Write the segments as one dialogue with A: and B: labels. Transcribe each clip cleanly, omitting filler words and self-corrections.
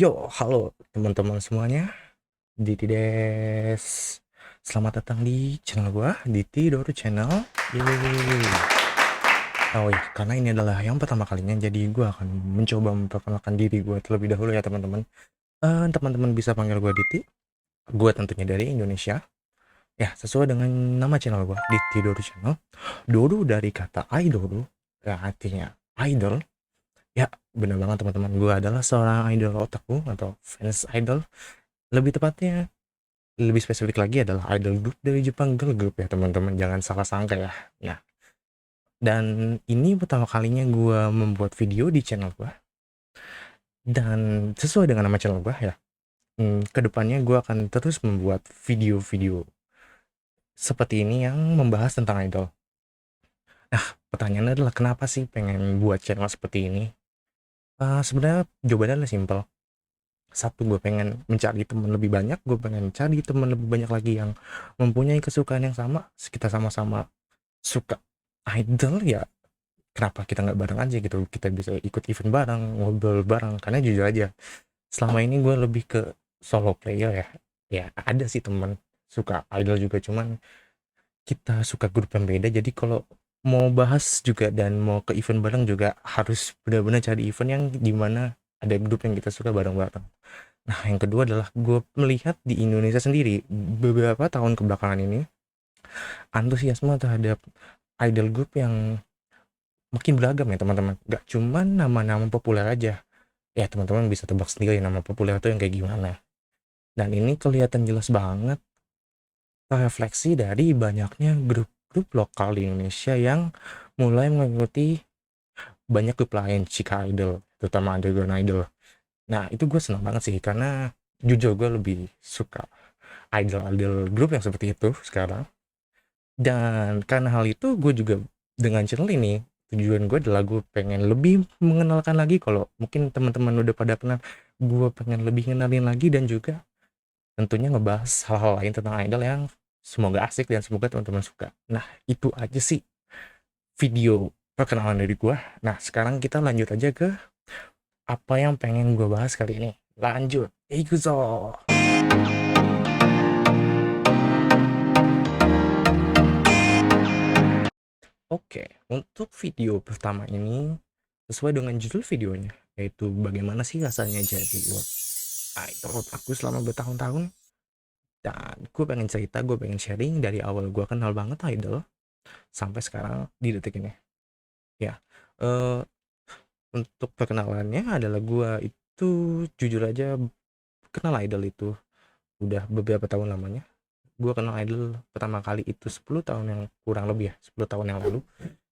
A: Yo, halo teman-teman semuanya, Diti Des. Selamat datang di channel gua, Diti Doru Channel. Yeay. Oh iya, karena ini adalah yang pertama kalinya, jadi gua akan mencoba memperkenalkan diri gua terlebih dahulu ya teman-teman. Teman-teman bisa panggil gua Diti. Gua tentunya dari Indonesia. Ya, sesuai dengan nama channel gua, Diti Doru Channel. Doru dari kata idol, ya artinya idol. Ya, bener banget teman-teman. Gua adalah seorang idol otaku atau fans idol. Lebih tepatnya, lebih spesifik lagi adalah idol group dari Jepang, girl group ya teman-teman, jangan salah sangka ya. Nah, dan ini pertama kalinya gue membuat video di channel gue, dan sesuai dengan nama channel gue ya, kedepannya gue akan terus membuat video-video seperti ini yang membahas tentang idol. Nah, pertanyaannya adalah kenapa sih pengen buat channel seperti ini? Sebenarnya jawabannya adalah simple. Satu, gue pengen mencari teman lebih banyak, gue pengen cari teman lebih banyak lagi yang mempunyai kesukaan yang sama, kita sama-sama suka idol ya, kenapa kita nggak bareng aja gitu, kita bisa ikut event bareng, ngobrol bareng, karena jujur aja selama ini gue lebih ke solo player ya. Ya ada sih teman suka idol juga, cuman kita suka grup yang beda, jadi kalau mau bahas juga dan mau ke event bareng juga harus benar-benar cari event yang dimana ada grup yang kita suka bareng-bareng. Nah, yang kedua adalah gue melihat di Indonesia sendiri beberapa tahun kebelakangan ini antusiasme terhadap idol group yang makin beragam ya teman-teman, gak cuman nama-nama populer aja. Ya teman-teman bisa tebak sendiri nama populer itu yang kayak gimana, dan ini kelihatan jelas banget refleksi dari banyaknya grup-grup lokal di Indonesia yang mulai mengikuti banyak grup lain, Chika Idol, terutama Underground Idol. Nah itu gue senang banget sih, karena jujur gue lebih suka idol-idol grup yang seperti itu sekarang. Dan karena hal itu, gue juga dengan channel ini, tujuan gue adalah gue pengen lebih mengenalkan lagi, kalau mungkin teman-teman udah pada kenal, gue pengen lebih kenalin lagi, dan juga tentunya ngebahas hal-hal lain tentang idol yang semoga asik dan semoga teman-teman suka. Nah, itu aja sih video perkenalan dari gue. Nah, sekarang kita lanjut aja ke apa yang pengen gue bahas kali ini. Lanjut, ikuzo. Oke, untuk video pertama ini, sesuai dengan judul videonya, yaitu bagaimana sih rasanya jadi idol aku selama bertahun-tahun. Dan gue pengen cerita, gue pengen sharing dari awal gue kenal banget idol sampai sekarang di detik ini. Ya, eh, untuk perkenalannya adalah gue itu jujur aja kenal idol itu udah beberapa tahun lamanya. Gue kenal idol pertama kali itu 10 tahun yang kurang lebih ya, 10 tahun yang lalu.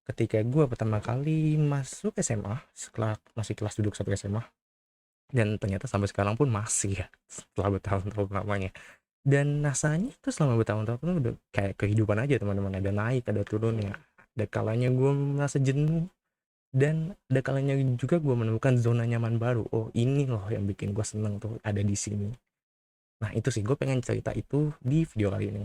A: Ketika gue pertama kali masuk SMA, setelah masih kelas duduk satu SMA, dan ternyata sampai sekarang pun masih ya, setelah bertahun-tahun lamanya. Dan rasanya itu selama bertahun-tahun itu udah kayak kehidupan aja teman-teman, ada naik ada turunnya, ada kalanya gue merasa jenuh, dan ada kalanya juga gue menemukan zona nyaman baru. Oh ini loh yang bikin gue seneng tuh ada di sini. Nah itu sih gue pengen cerita itu di video kali ini,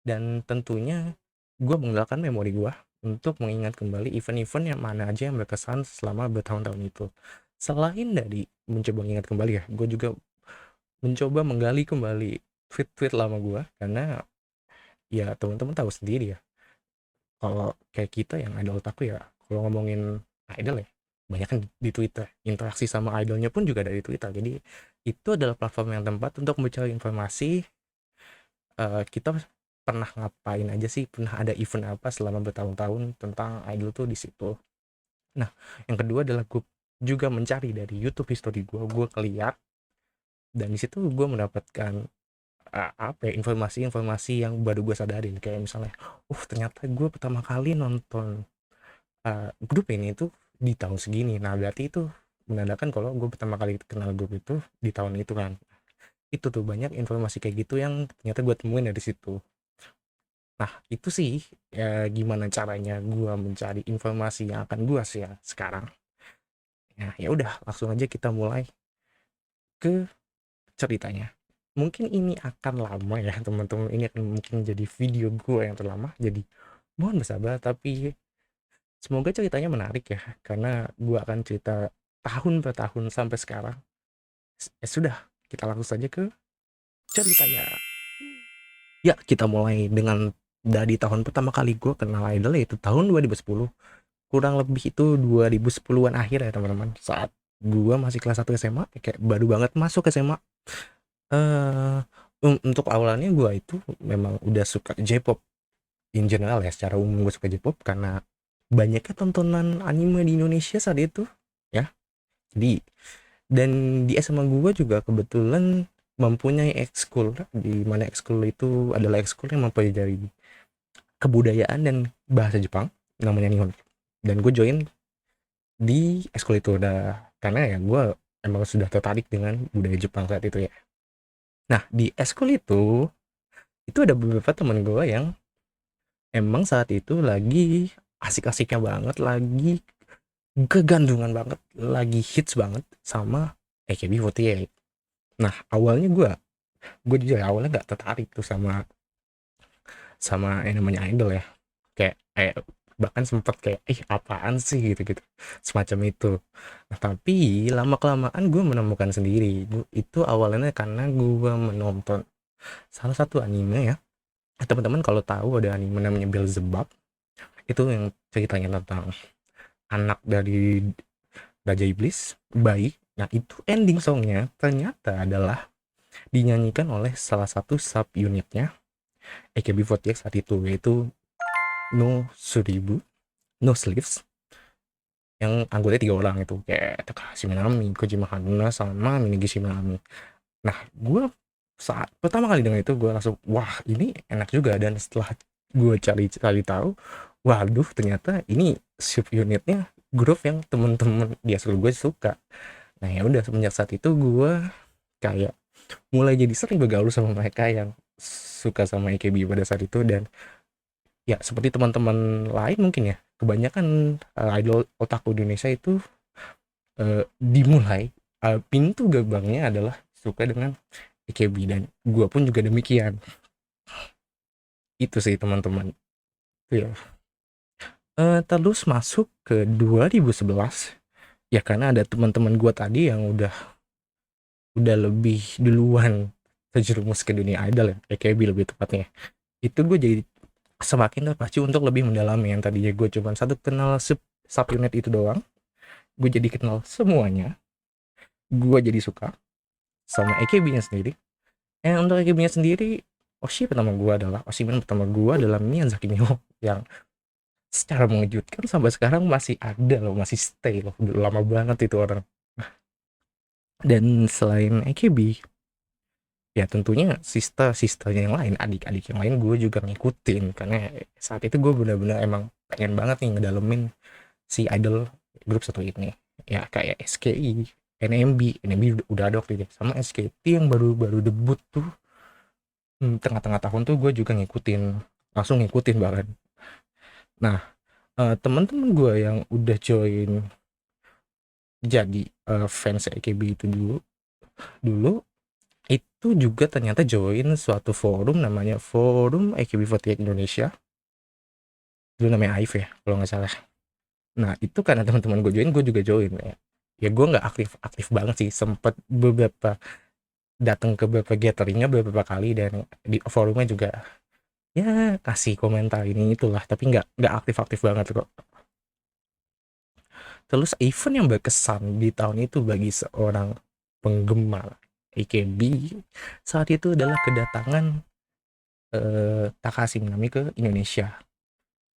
A: dan tentunya gue menggunakan memori gue untuk mengingat kembali event-event yang mana aja yang berkesan selama bertahun-tahun itu. Selain dari mencoba mengingat kembali ya, gue juga mencoba menggali kembali tweet-tweet lama gue, karena ya teman-teman tahu sendiri ya, kalau kayak kita yang idol otaku ya, kalau ngomongin idol ya banyak kan di Twitter, interaksi sama idolnya pun juga dari Twitter. Jadi itu adalah platform yang tempat untuk mencari informasi, kita pernah ngapain aja sih, pernah ada event apa selama bertahun-tahun tentang idol tuh di situ. Nah, yang kedua adalah gue juga mencari dari YouTube history gue keliat, dan di situ gue mendapatkan apa ya, informasi-informasi yang baru gue sadarin, kayak misalnya, ternyata gue pertama kali nonton grup ini tuh di tahun segini. Nah, berarti itu menandakan kalau gue pertama kali kenal grup itu di tahun itu kan. Itu tuh banyak informasi kayak gitu yang ternyata gue temuin dari situ. Nah, itu sih ya gimana caranya gue mencari informasi yang akan gue share sekarang. Nah, ya udah langsung aja kita mulai ke ceritanya. Mungkin ini akan lama ya teman-teman. Ini akan mungkin jadi video gue yang terlama. Jadi mohon bersabar, tapi semoga ceritanya menarik ya, karena gue akan cerita tahun per tahun sampai sekarang. Sudah, kita langsung saja ke ceritanya. Ya, kita mulai dengan dari tahun pertama kali gue kenal idol, yaitu tahun 2010. Kurang lebih itu 2010-an akhir ya teman-teman. Saat gue masih kelas 1 SMA, kayak baru banget masuk SMA. Eh untuk awalnya gue itu memang udah suka J-pop in general ya, secara umum gue suka J-pop karena banyaknya tontonan anime di Indonesia saat itu ya. Jadi dan di SMA gue juga kebetulan mempunyai ekskul, di mana ekskul itu adalah ekskul yang mempelajari kebudayaan dan bahasa Jepang, namanya Nihon. Dan gue join di ekskul itu udah karena ya gue emang sudah tertarik dengan budaya Jepang saat itu ya. Nah, di ekskul itu ada beberapa teman gue yang emang saat itu lagi asik-asiknya banget, lagi kegandungan banget, lagi hits banget sama AKB48. Nah, awalnya gue jujur ya, awalnya nggak tertarik tuh sama sama yang namanya idol ya. Kayak bahkan sempet kayak apaan sih gitu-gitu, semacam itu. Nah, tapi lama kelamaan gue menemukan sendiri. Itu awalnya karena gue menonton salah satu anime ya. Teman-teman kalau tahu ada anime namanya Beelzebub, itu yang ceritanya tentang anak dari Raja Iblis, bayi. Nah, itu ending songnya ternyata adalah dinyanyikan oleh salah satu sub unitnya AKB48 saat itu, yaitu No Suribu, No Sleeves, yang anggotanya 3 orang itu, kayak Takahashi Minami, Kojima Haruna, sama Minigi Shimanami. Nah, gue saat pertama kali dengar itu gue langsung wah ini enak juga, dan setelah gue cari tahu, waduh ternyata ini sub unitnya grup yang temen-temen dia suruh gue suka. Nah ya udah, semenjak saat itu gue kayak mulai jadi sering bergaul sama mereka yang suka sama AKB pada saat itu. Dan ya seperti teman-teman lain mungkin ya, kebanyakan idol otaku Indonesia itu dimulai pintu gerbangnya adalah suka dengan AKB, dan gue pun juga demikian. Itu sih teman-teman. Itu ya. Terus masuk ke 2011 ya, karena ada teman-teman gue tadi yang udah lebih duluan terjerumus ke dunia idol ya, AKB lebih tepatnya. Itu gue jadi semakin terpacu untuk lebih mendalami. Yang tadinya gue cuma satu kenal sub unit itu doang, gue jadi kenal semuanya. Gue jadi suka sama AKB-nya sendiri. Untuk AKB-nya sendiri, Oshimin pertama gue adalah Miyazaki Miho, yang secara mengejutkan sampai sekarang masih ada loh, masih stay loh, udah lama banget itu orang. Dan selain AKB, ya tentunya sister-sisternya yang lain, adik-adik yang lain gue juga ngikutin, karena saat itu gue benar-benar emang pengen banget nih ngedalemin si idol grup satu ini. Ya kayak SKI, NMB udah ada waktu itu, sama SKT yang baru-baru debut tuh tengah-tengah tahun tuh gue juga langsung ngikutin bahkan. Nah, teman-teman gue yang udah join jadi fans AKB itu dulu itu juga ternyata join suatu forum namanya Forum AKB48 Indonesia, dulu namanya AIF ya kalau nggak salah. Nah itu karena teman-teman gue juga join ya gue nggak aktif banget sih, sempet beberapa datang ke beberapa gatheringnya beberapa kali, dan di forumnya juga ya kasih komentar ini itulah, tapi nggak aktif banget kok. Terus event yang berkesan di tahun itu bagi seorang penggemar AKB saat itu adalah kedatangan Takashi Minami ke Indonesia.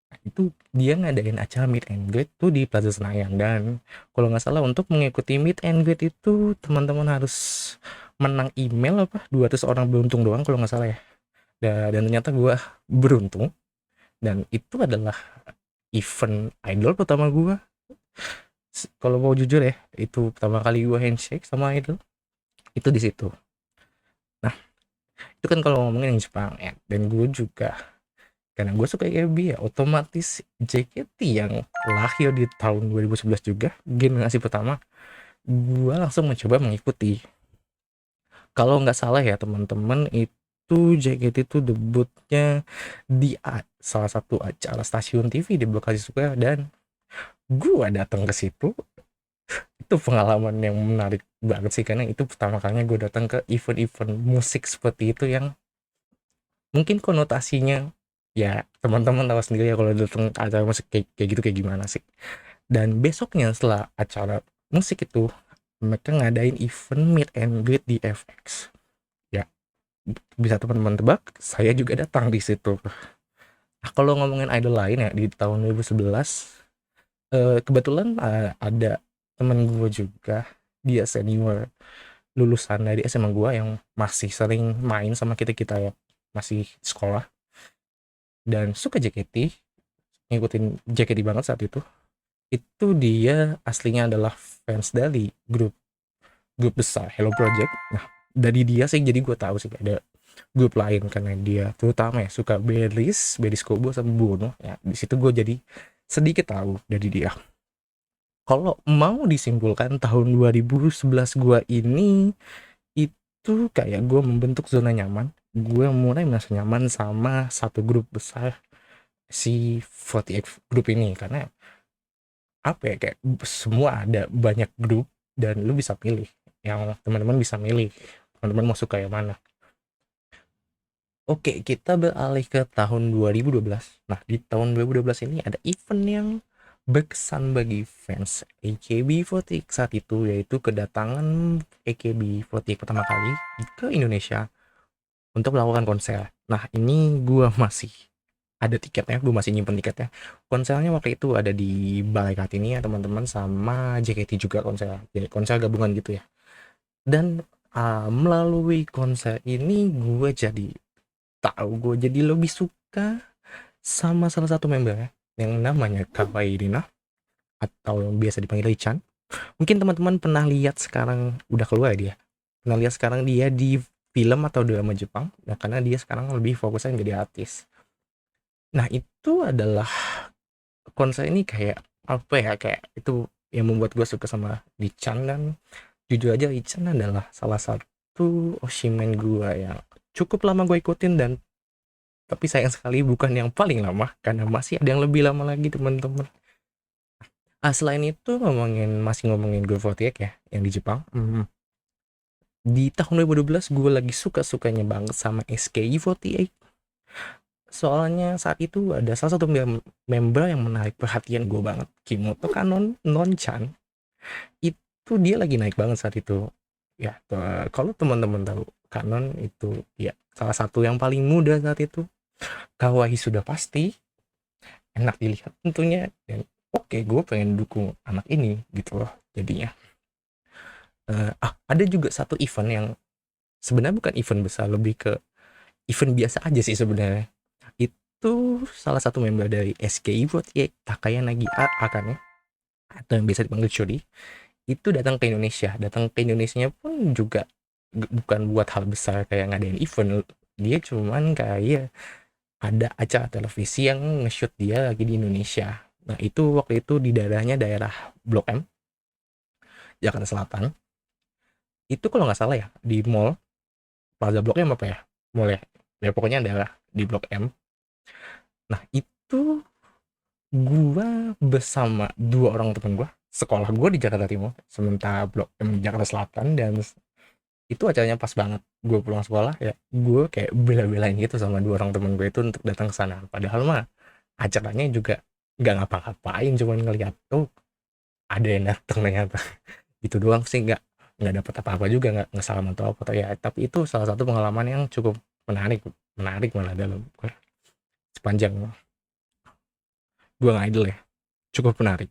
A: Nah, itu dia ngadain acara meet and greet tuh di Plaza Senayan, dan kalau nggak salah untuk mengikuti meet and greet itu teman-teman harus menang email 200 orang beruntung doang kalau nggak salah ya. Dan ternyata gue beruntung, dan itu adalah event idol pertama gue. Kalau mau jujur ya, itu pertama kali gue handshake sama idol itu di situ. Nah itu kan kalau ngomongin yang Jepang ya, dan gue juga karena gue suka AKB ya, otomatis JKT yang lahir di tahun 2011 juga, generasi pertama, gue langsung mencoba mengikuti. Kalau nggak salah ya teman-teman, itu JKT itu debutnya di salah satu acara stasiun TV di Bekasi Square, dan gue datang ke situ Itu pengalaman yang menarik banget sih, karena itu pertama kalinya gue datang ke event-event musik seperti itu yang mungkin konotasinya, ya teman-teman tahu sendiri ya kalau datang ke acara musik kayak gitu kayak gimana sih. Dan besoknya setelah acara musik itu, mereka ngadain event meet and greet di FX. Ya, bisa teman-teman tebak, saya juga datang di situ. Nah, kalau ngomongin idol lain ya di tahun 2011, kebetulan ada temen gue juga, dia senior lulusan dari SMA gue yang masih sering main sama kita-kita ya, masih sekolah, dan suka JKT, ngikutin JKT banget saat itu. Itu dia aslinya adalah fans dari grup grup besar Hello Project. Nah, dari dia sih jadi gue tahu sih ada grup lain, karena dia terutama ya suka Belis Kobo sama Bono. Ya, di situ gue jadi sedikit tahu dari dia. Kalau mau disimpulkan tahun 2011 gue ini, itu kayak gue membentuk zona nyaman. Gue mulai merasa nyaman sama satu grup besar, si 48 grup ini, karena apa ya, kayak semua ada banyak grup dan lu bisa pilih, yang teman-teman bisa milih teman-teman mau suka yang mana. Oke, kita beralih ke tahun 2012. Nah, di tahun 2012 ini ada event yang berkesan bagi fans AKB48 saat itu, yaitu kedatangan AKB48 pertama kali ke Indonesia untuk melakukan konser. Nah, ini gua masih ada tiketnya, gue masih nyimpen tiketnya. Konsernya waktu itu ada di Balai Kartini ya teman-teman, sama JKT juga konser. Jadi konser gabungan gitu ya. Dan melalui konser ini gue jadi lebih suka sama salah satu membernya yang namanya Kawai Rina, atau yang biasa dipanggil Chan. Mungkin teman-teman pernah lihat, sekarang udah keluar dia. Pernah lihat sekarang dia di film atau drama Jepang. Nah, karena dia sekarang lebih fokusnya jadi artis. Nah, itu adalah konser ini kayak apa ya, kayak itu yang membuat gue suka sama Lee-chan. Dan jujur aja Lee-chan adalah salah satu Oshimen gue yang cukup lama gue ikutin, dan tapi sayang sekali bukan yang paling lama, karena masih ada yang lebih lama lagi teman-teman. Selain itu masih ngomongin Group 48 ya yang di Jepang. Di tahun 2012 gue lagi suka-sukanya banget sama SKE48. Soalnya saat itu ada salah satu member yang menarik perhatian gue banget, Kimoto Kanon Non-chan. Itu dia lagi naik banget saat itu. Ya, kalau teman-teman tahu, Kanon itu ya salah satu yang paling muda saat itu. Kawaii sudah pasti, enak dilihat tentunya, dan oke, gue pengen dukung anak ini gitu loh jadinya. Ada juga satu event yang sebenarnya bukan event besar, lebih ke event biasa aja sih sebenarnya. Itu salah satu member dari SKE48, Takaya Nagi Akane, atau yang biasa dipanggil Chori, itu datang ke Indonesia. Datang ke Indonesia pun juga bukan buat hal besar kayak ngadain event. Dia cuman kayak ada acara televisi yang nge-shoot dia lagi di Indonesia. Nah, itu waktu itu di daerah Blok M, Jakarta Selatan. Itu kalau nggak salah ya di mall Plaza Blok M apa ya, mall ya, ya pokoknya daerah di Blok M. Nah, itu gua bersama dua orang temen gua, sekolah gua di Jakarta Timur, sementara Blok M Jakarta Selatan. Dan itu acaranya pas banget gue pulang sekolah ya, gue kayak bela-belain gitu sama dua orang temen gue itu untuk datang ke sana, padahal mah acaranya juga nggak ngapa-ngapain, cuman ngeliat tuh ada yang datang ternyata. Itu doang sih, nggak dapat apa-apa juga, nggak salam atau apa ya, tapi itu salah satu pengalaman yang cukup menarik menarik malah dalam sepanjang gue ngidol ya, cukup menarik.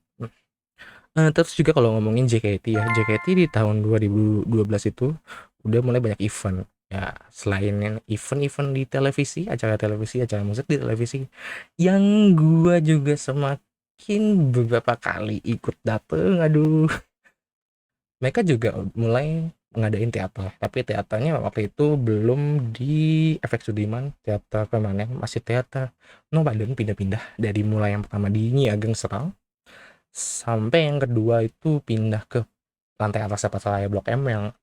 A: Terus juga kalau ngomongin JKT ya, JKT di tahun 2012 itu udah mulai banyak event. Ya, selain event-event di televisi, acara musik di televisi, yang gua juga semakin beberapa kali ikut dateng, aduh. Mereka juga mulai ngadain teater, tapi teaternya waktu itu belum di FX Sudirman, teater permanen, masih teater nomaden, pindah-pindah dari mulai yang pertama di Nyi Ageng Serang, sampai yang kedua itu pindah ke lantai atas Pasaraya Blok M, yang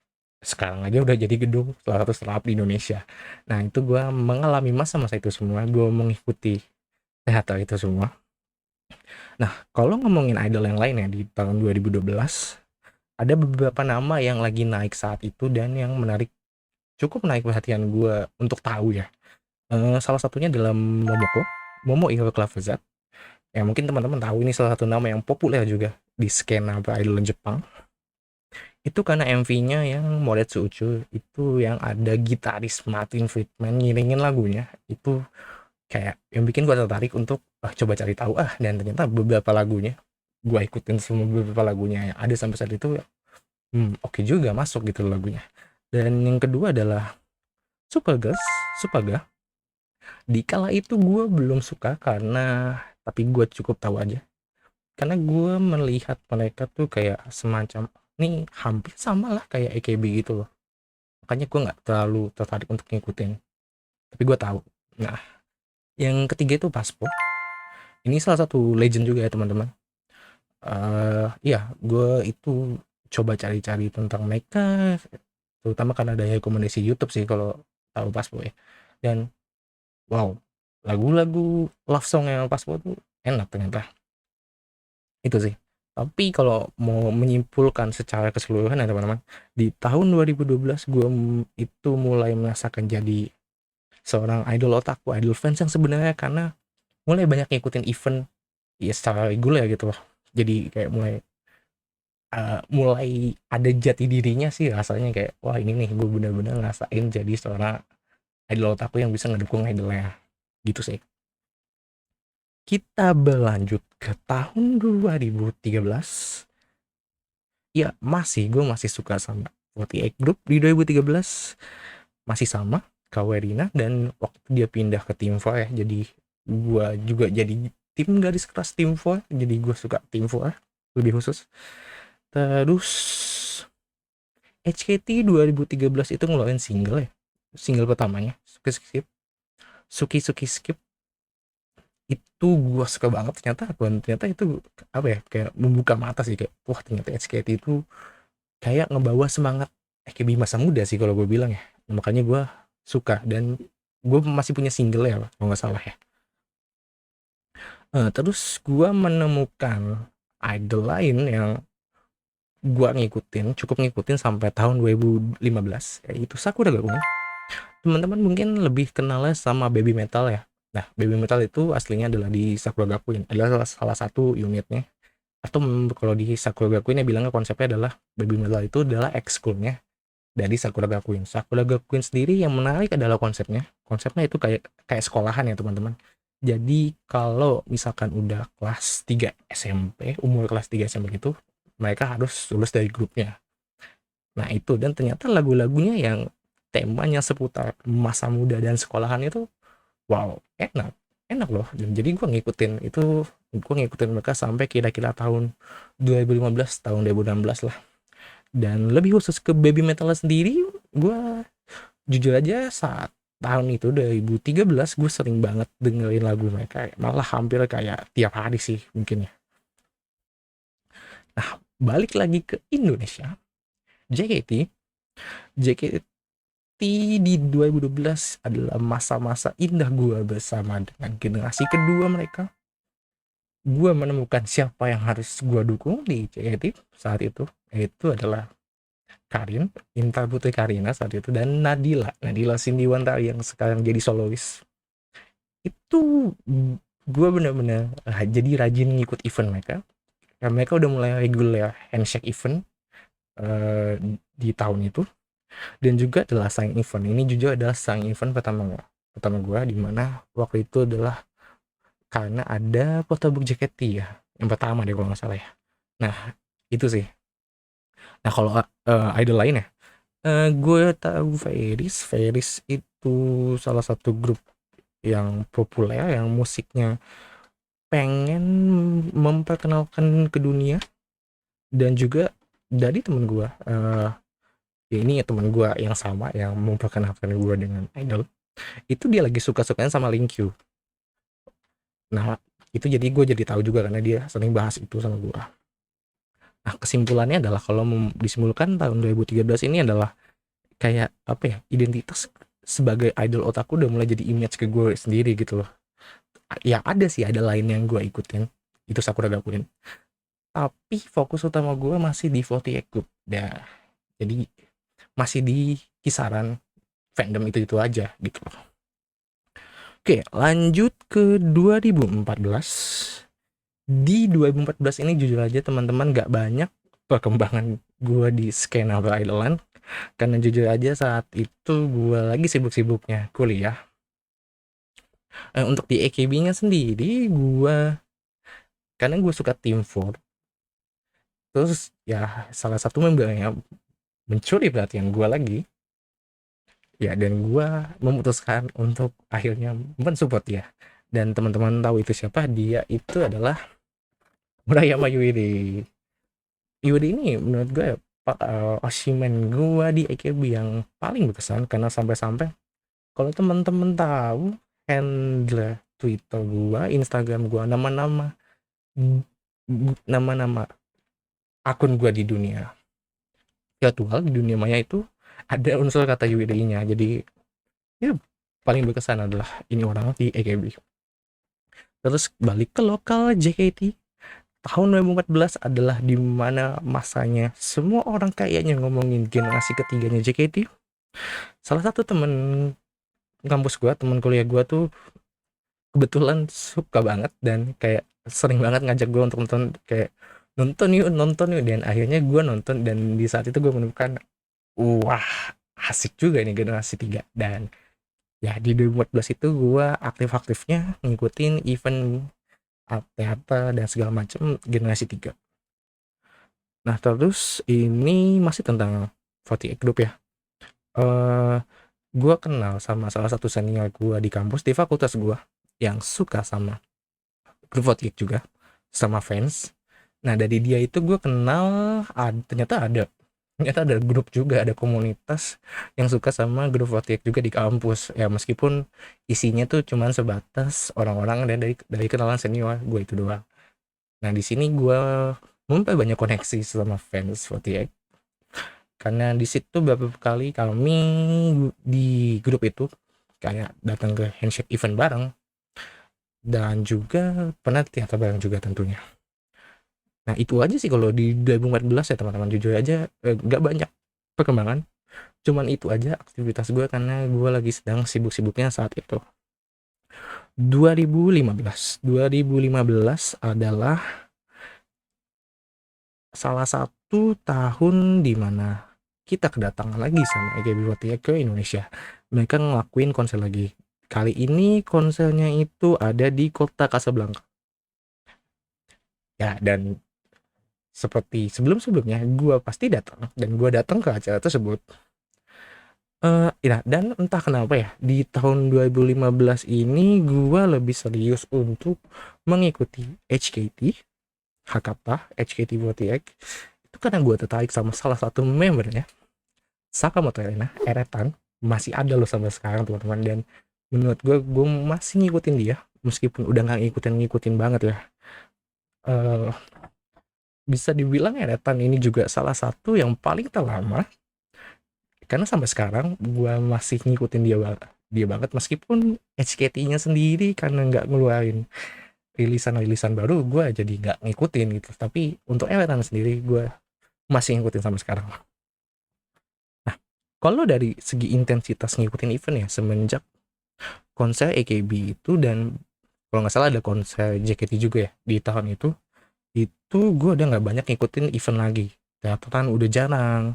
A: sekarang aja udah jadi gedung salah satu startup di Indonesia. Nah, itu gue mengalami masa-masa itu semua, gue mengikuti teater itu semua. Nah, kalau ngomongin idol yang lain ya di tahun 2012, ada beberapa nama yang lagi naik saat itu dan yang cukup menarik perhatian gue untuk tahu ya. Salah satunya adalah Momoko, Momo Iro Clover. Ya mungkin teman-teman tahu ini salah satu nama yang populer juga di skena idol Jepang. Itu karena MV-nya yang Moretsu Uchu itu yang ada gitaris Martin Friedman ngiringin lagunya. Itu kayak yang bikin gue tertarik untuk coba cari tahu dan ternyata beberapa lagunya gue ikutin semua beberapa lagunya yang ada sampai saat itu. Oke juga masuk gitu lagunya. Dan yang kedua adalah Superga. Di kala itu gue belum suka tapi gue cukup tahu aja. Karena gue melihat mereka tuh kayak semacam nih hampir sama lah kayak AKB gitu loh. Makanya gue nggak terlalu tertarik untuk ngikutin. Tapi gue tahu. Nah, yang ketiga itu Paspo. Ini salah satu legend juga ya teman-teman. Iya, gue itu coba cari-cari tentang mereka, terutama karena ada rekomendasi YouTube sih kalau tahu Paspo ya. Dan wow, lagu-lagu love song yang Paspo tuh enak ternyata. Itu sih. Tapi kalau mau menyimpulkan secara keseluruhan ya teman-teman, di tahun 2012 gue itu mulai merasakan jadi seorang idol otaku, idol fans yang sebenarnya karena mulai banyak ngikutin event ya secara reguler gitu loh. Jadi kayak mulai ada jati dirinya sih rasanya kayak wah ini nih gue bener-bener ngerasain jadi seorang idol otaku yang bisa ngedukung idolnya gitu sih. Kita berlanjut ke tahun 2013. Ya gue masih suka sama 48 Group di 2013. Masih sama Kawerina, dan waktu dia pindah ke Team 4 ya, jadi gue juga jadi tim garis keras Team 4, jadi gue suka Team 4 lebih khusus. Terus HKT 2013 itu ngeluarin single pertamanya Suki Skip. Itu gue suka banget ternyata itu apa ya, kayak membuka mata sih, kayak wah ternyata HKT itu kayak ngebawa semangat AKB masa muda sih kalau gue bilang ya. Makanya gue suka, dan gue masih punya single ya kalau nggak salah ya. Terus gue menemukan idol lain yang gue cukup ngikutin sampai tahun 2015, yaitu Sakura Gakuin. Teman-teman mungkin lebih kenalnya sama Baby Metal ya. Nah, Baby Metal itu aslinya adalah di Sakura Gakuin, adalah salah satu unitnya. Atau kalau di Sakura Gakuin ya bilangnya konsepnya adalah Baby Metal itu adalah ekskulnya dari Sakura Gakuin. Sakura Gakuin sendiri yang menarik adalah konsepnya. Konsepnya itu kayak sekolahan ya teman-teman. Jadi kalau misalkan udah kelas 3 SMP, umur kelas 3 SMP gitu, mereka harus lulus dari grupnya. Nah itu, dan ternyata lagu-lagunya yang temanya seputar masa muda dan sekolahan itu wow, enak loh. Dan jadi gue ngikutin mereka sampai kira-kira tahun 2015, tahun 2016 lah. Dan lebih khusus ke Baby Metal sendiri, gue jujur aja saat tahun itu 2013 gue sering banget dengerin lagu mereka, malah hampir kayak tiap hari sih mungkin ya. Nah, balik lagi ke Indonesia, JKT di 2012 adalah masa-masa indah gue bersama dengan generasi kedua mereka. Gue menemukan siapa yang harus gue dukung di JKT saat itu, yaitu adalah Inta Putri Karina saat itu, dan Nadila Sindiwantari yang sekarang jadi solois. Itu gue bener-bener jadi rajin ngikut event mereka. Ya, mereka udah mulai reguler handshake event di tahun itu. Dan juga adalah sign event. Ini juga adalah sign event pertama gue, dimana waktu itu adalah karena ada photobook JKT ya, yang pertama deh kalau nggak salah ya. Nah itu sih. Nah kalau idol lain ya, gue tahu Fairies itu salah satu grup yang populer, yang musiknya pengen memperkenalkan ke dunia. Dan juga dari temen gue, ya ini ya temen gue yang sama yang memperkenalkan gue dengan idol, itu dia lagi suka-sukanya sama Linkyu. Nah itu jadi gue jadi tahu juga karena dia sering bahas itu sama gue. Nah kesimpulannya adalah kalau disimpulkan tahun 2013 ini adalah kayak apa ya, identitas sebagai idol otaku udah mulai jadi image ke gue sendiri gitu loh. Ya ada sih, ada lain yang gue ikutin, itu Sakura Gakuin. tapi fokus utama gue masih di 48 Group. Ya, jadi masih di kisaran fandom itu aja gitu. Oke, lanjut ke 2014. Di 2014 ini jujur aja teman-teman gak banyak perkembangan gue di skena idolan, karena jujur aja saat itu gue lagi sibuk-sibuknya kuliah. Untuk di AKB-nya sendiri karena gue suka Team 4, terus ya salah satu membernya mencuri perhatian gue lagi, ya, dan gue memutuskan untuk akhirnya mensupport dia. Dan teman-teman tahu itu siapa? Dia itu adalah Murayama Yuiri. Yuiri ini menurut gue Oshimen gue di AKB yang paling berkesan, karena sampai-sampai kalau teman-teman tahu handle Twitter gue, Instagram gue, nama-nama akun gue di dunia virtual, di dunia maya itu ada unsur kata Yuiri-nya. Jadi ya paling berkesan adalah ini orang di AKB. Terus balik ke lokal JKT, tahun 2014 adalah dimana masanya semua orang kayaknya ngomongin generasi ketiganya JKT. Salah satu temen kampus gue, temen kuliah gue tuh kebetulan suka banget dan kayak sering banget ngajak gue untuk nonton, kayak nonton yuk, dan akhirnya gue nonton. Dan di saat itu gue menemukan, wah, asik juga ini generasi 3. Dan ya di 2014 itu gue aktif-aktifnya ngikutin event teater dan segala macam generasi 3. Nah, terus ini masih tentang 48 Group ya. Gue kenal sama salah satu senior gue di kampus, di fakultas gue, yang suka sama Group 48 juga, sama fans. Nah, dari dia itu gue kenal, ternyata ada grup juga, ada komunitas yang suka sama Group 48 juga di kampus. Ya, meskipun isinya tuh cuman sebatas orang-orang dan dari kenalan senior gue itu doang. Nah, di sini gue memperbanyak koneksi sama fans 48, karena di situ beberapa kali kami di grup itu kayak datang ke handshake event bareng, dan juga pernah teater bareng juga tentunya. Nah, itu aja sih kalau di 2014 ya teman-teman, jujur aja gak banyak perkembangan, cuman itu aja aktivitas gue karena gue lagi sedang sibuk-sibuknya saat itu. 2015 adalah salah satu tahun dimana kita kedatangan lagi sama AKB48 ke Indonesia. Mereka ngelakuin konser lagi. Kali ini konsernya itu ada di kota Casablanca. Ya, dan seperti sebelum-sebelumnya, gue pasti datang, dan gue datang ke acara tersebut. Ya, dan entah kenapa ya, di tahun 2015 ini gue lebih serius untuk mengikuti HKT48, itu karena gue tertarik sama salah satu membernya, Sakamoto Eretan. Masih ada loh sampai sekarang teman-teman, dan menurut gue masih ngikutin dia meskipun udah nggak ngikutin banget ya. Bisa dibilang Eretan ini juga salah satu yang paling terlama, karena sampai sekarang gue masih ngikutin dia banget meskipun HKT-nya sendiri karena nggak ngeluarin rilisan baru, gue jadi nggak ngikutin gitu. Tapi untuk Eretan sendiri gue masih ngikutin sampai sekarang. Nah, kalau dari segi intensitas ngikutin event ya, semenjak konser AKB itu, dan kalau nggak salah ada konser JKT juga ya di tahun itu gue udah nggak banyak ngikutin event lagi. Teateran udah jarang.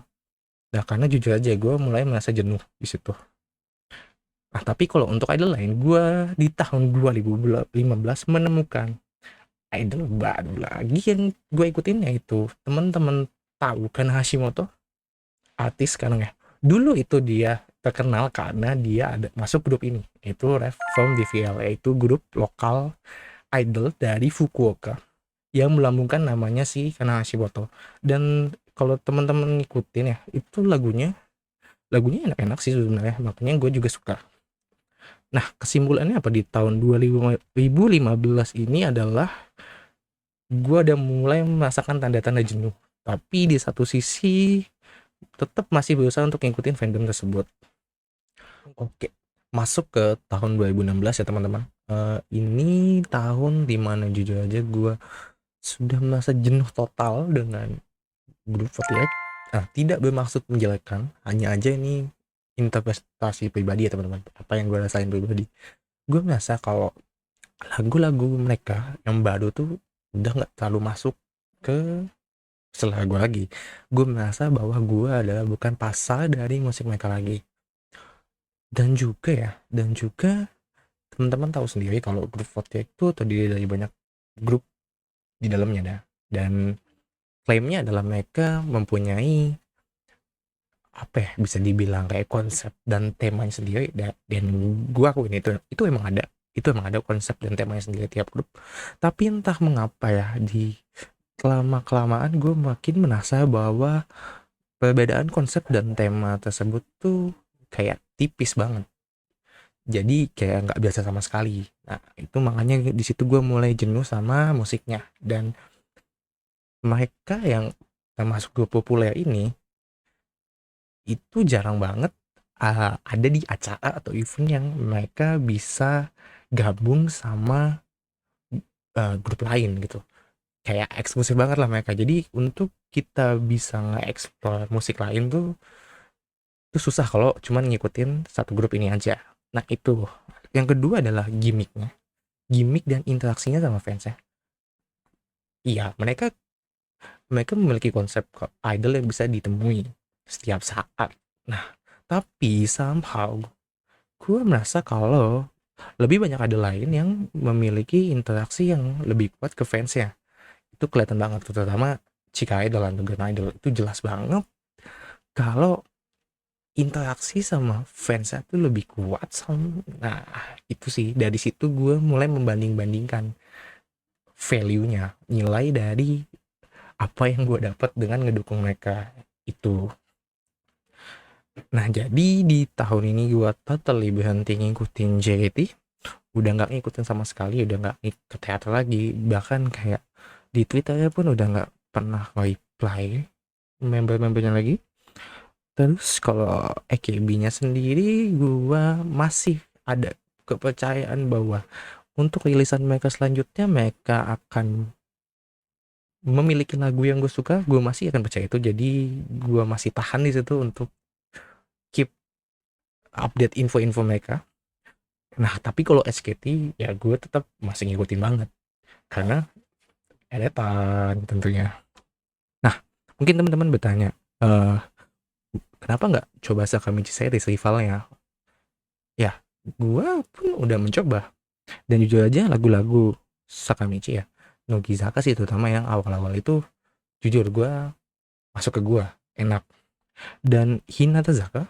A: Nah, karena jujur aja gue mulai merasa jenuh di situ. Nah, tapi kalau untuk idol lain, gue di tahun 2015 menemukan idol baru lagi yang gue ikutin, yaitu teman-teman tahu kan Hashimoto, artis sekarang ya. Dulu itu dia terkenal karena dia ada masuk grup ini, yaitu Reform DVL, yaitu grup lokal idol dari Fukuoka yang melambungkan namanya si Kana Hashimoto. Dan kalau teman-teman ngikutin ya, itu lagunya enak-enak sih sebenarnya, makanya gue juga suka. Nah, kesimpulannya apa di tahun 2015 ini adalah gue udah mulai merasakan tanda-tanda jenuh, tapi di satu sisi tetap masih berusaha untuk ngikutin fandom tersebut. Oke, masuk ke tahun 2016 ya teman-teman. Ini tahun dimana jujur aja gue sudah merasa jenuh total dengan grup 48. Tidak bermaksud menjelekkan, hanya aja ini interpretasi pribadi ya teman-teman, apa yang gue rasain pribadi. Gue merasa kalau lagu-lagu mereka yang baru tuh udah nggak terlalu masuk ke setelah gue lagi. Gue merasa bahwa gue adalah bukan pasar dari musik mereka lagi. Dan juga teman-teman tahu sendiri kalau grup 48 itu terdiri dari banyak grup di dalamnya dah. Dan klaimnya adalah mereka mempunyai apa ya, bisa dibilang kayak konsep dan temanya sendiri. Dan gua akuin itu emang ada konsep dan temanya sendiri tiap grup. Tapi entah mengapa ya, di kelamaan gue makin merasa bahwa perbedaan konsep dan tema tersebut tuh kayak tipis banget, jadi kayak nggak biasa sama sekali. Nah itu makanya di situ gue mulai jenuh sama musiknya. Dan mereka yang termasuk grup populer ini itu jarang banget ada di acara atau event yang mereka bisa gabung sama grup lain gitu. Kayak eksklusif banget lah mereka. Jadi untuk kita bisa nge-explore musik lain tuh susah kalau cuman ngikutin satu grup ini aja. Nah itu. Yang kedua adalah gimmicknya. Gimmick dan interaksinya sama fansnya. Iya, mereka mereka memiliki konsep idol yang bisa ditemui setiap saat. Nah, tapi somehow gue merasa kalau lebih banyak idol lain yang memiliki interaksi yang lebih kuat ke fansnya. Itu kelihatan banget, terutama Chika Idol dan Grand Idol. Itu jelas banget kalau interaksi sama fansnya tuh lebih kuat sama. Nah, itu sih dari situ gue mulai membanding-bandingkan value-nya, nilai dari apa yang gue dapat dengan ngedukung mereka itu. Nah jadi di tahun ini gue totally berhenti ngikutin JKT, udah nggak ngikutin sama sekali, udah nggak ke teater lagi, bahkan kayak di Twitternya pun udah nggak pernah reply member-membernya lagi. Terus kalau AKB-nya sendiri gue masih ada kepercayaan bahwa untuk rilisan mereka selanjutnya mereka akan memiliki lagu yang gue suka, gue masih akan percaya itu. Jadi gue masih tahan di situ untuk keep update info-info mereka. Nah tapi kalau SKT ya gue tetap masih ngikutin banget karena edetan tentunya. Nah mungkin teman-teman bertanya, kenapa nggak coba Sakamichi series rivalnya? Ya gue pun udah mencoba, dan jujur aja lagu-lagu Sakamichi ya, Nogizaka sih terutama yang awal-awal itu, jujur gue masuk ke gue enak. Dan Hinata Zaka,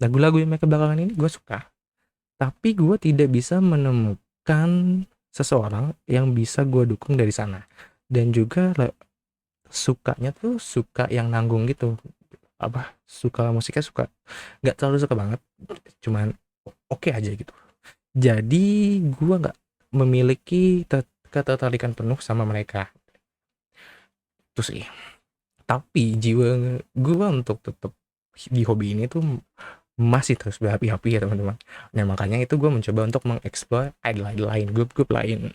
A: lagu-lagu yang mereka belakangan ini gue suka, tapi gue tidak bisa menemukan seseorang yang bisa gue dukung dari sana. Dan juga sukanya tuh suka yang nanggung gitu, apa, suka musiknya suka, nggak terlalu suka banget, cuman oke aja gitu. Jadi gue nggak memiliki ketertarikan penuh sama mereka itu sih. Tapi jiwa gue untuk tetap di hobi ini tuh masih terus berapi-api ya teman-teman. Nah makanya itu gue mencoba untuk mengeksplor idol-idol lain, grup-grup lain.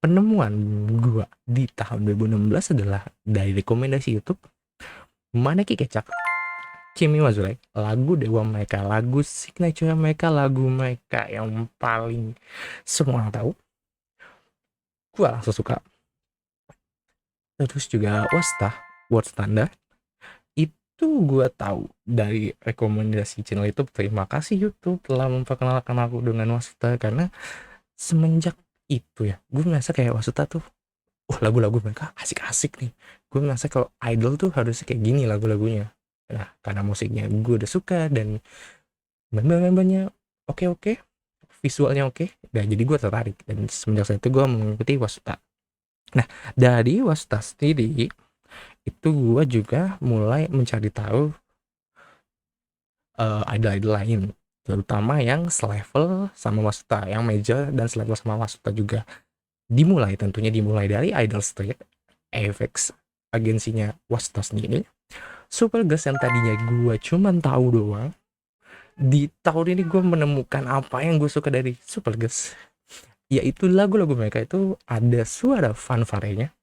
A: Penemuan gue di tahun 2016 adalah dari rekomendasi YouTube Maneki Kecap, Kimi Wazure, lagu dewa mereka, lagu signature mereka, lagu mereka yang paling semua orang tahu. Gue langsung suka. Terus juga World Standard, itu gue tahu dari rekomendasi channel YouTube. Terima kasih YouTube telah memperkenalkan aku dengan Wasta, karena semenjak itu ya gue merasa kayak Wasta tuh lagu-lagu mereka asik-asik nih. Gue merasa kalau idol tuh harusnya kayak gini lagu-lagunya. Nah karena musiknya gue udah suka dan member-membernya oke, visualnya oke, nah jadi gue tertarik, dan semenjak saat itu gue mengikuti Wasta. Nah dari Wasta sendiri itu gue juga mulai mencari tahu idol-idol lain, terutama yang selevel sama Wasta, yang major dan selevel sama Wasta juga. Tentunya dimulai dari Idol Street, AFX agensinya Wasta sendiri, Super Girls yang tadinya gue cuman tahu doang. Di tahun ini gue menemukan apa yang gue suka dari Super Girls. yaitu lagu-lagu mereka itu ada suara fanfarenya.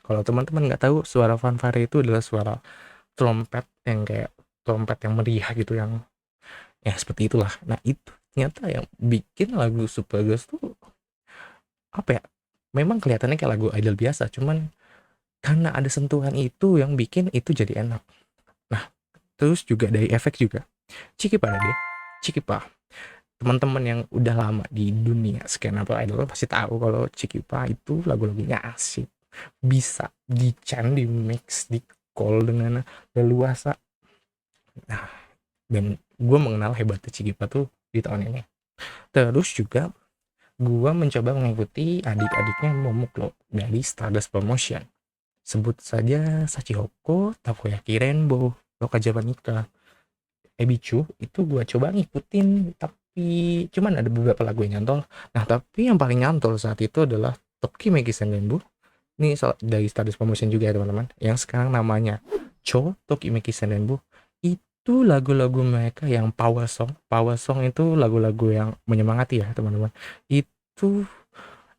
A: Kalau teman-teman nggak tahu, suara fanfare itu adalah suara trompet yang kayak trompet yang meriah gitu, yang ya seperti itulah. Nah itu ternyata yang bikin lagu Supergirls tuh apa ya, memang kelihatannya kayak lagu idol biasa, cuman karena ada sentuhan itu yang bikin itu jadi enak. Nah terus juga dari efek juga, Ciki pada deh, Ciki Pa, teman-teman yang udah lama di dunia skena idol pasti tahu kalau Cikipa itu lagu-lagunya asik, bisa di mix, di call dengan leluasa. Nah, dan gue mengenal hebatnya Cikipa tuh di tahun ini. Terus juga gue mencoba mengikuti adik-adiknya Momoklo dari Stardust Promotion. Sebut saja Sachihoko, Takoyaki Rainbow, Loka Japanika, Ebichu, itu gue coba ngikutin, tapi cuman ada beberapa lagu yang nyantol. Nah, tapi yang paling nyantol saat itu adalah Tokimeki Sendenbu. Ini dari Stardust Promotion juga ya teman-teman, yang sekarang namanya Cho Tokimeki Sendenbu. Itu lagu-lagu mereka yang power song. Power song itu lagu-lagu yang menyemangati ya teman-teman. Itu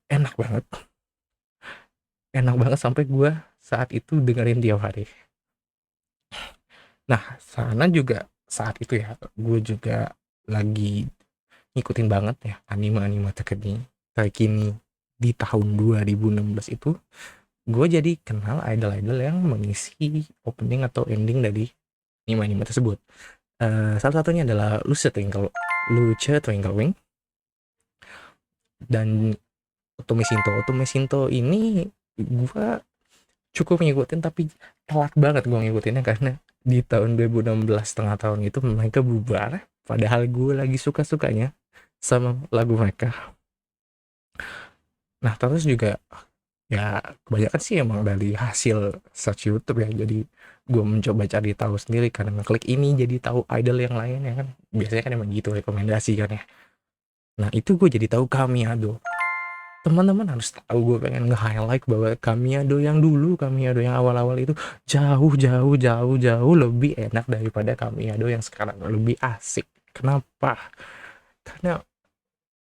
A: enak banget. Enak banget sampai gue saat itu dengerin tiap hari. Nah, sana juga saat itu ya, gue juga lagi ngikutin banget ya anime-anime terkini di tahun 2016 itu. Gue jadi kenal idol-idol yang mengisi opening atau ending dari anime-anime tersebut. Salah satunya adalah Luce Twinkle Wing dan Otome Shinto. Otome Shinto ini gue cukup ngikutin, tapi telat banget gue ngikutinnya karena di tahun 2016 setengah tahun itu mereka bubar, padahal gue lagi suka-sukanya sama lagu mereka. Nah terus juga ya kebanyakan sih emang dari hasil search YouTube ya, jadi gue mencoba cari tahu sendiri karena ngeklik ini jadi tahu idol yang lain ya kan, biasanya kan emang gitu rekomendasi kan ya. Nah itu gue jadi tahu Kamiado. Teman-teman harus tahu, gue pengen nge-highlight bahwa Kamiado yang dulu, Kamiado yang awal-awal itu jauh jauh jauh jauh lebih enak daripada Kamiado yang sekarang, lebih asik. Kenapa? Karena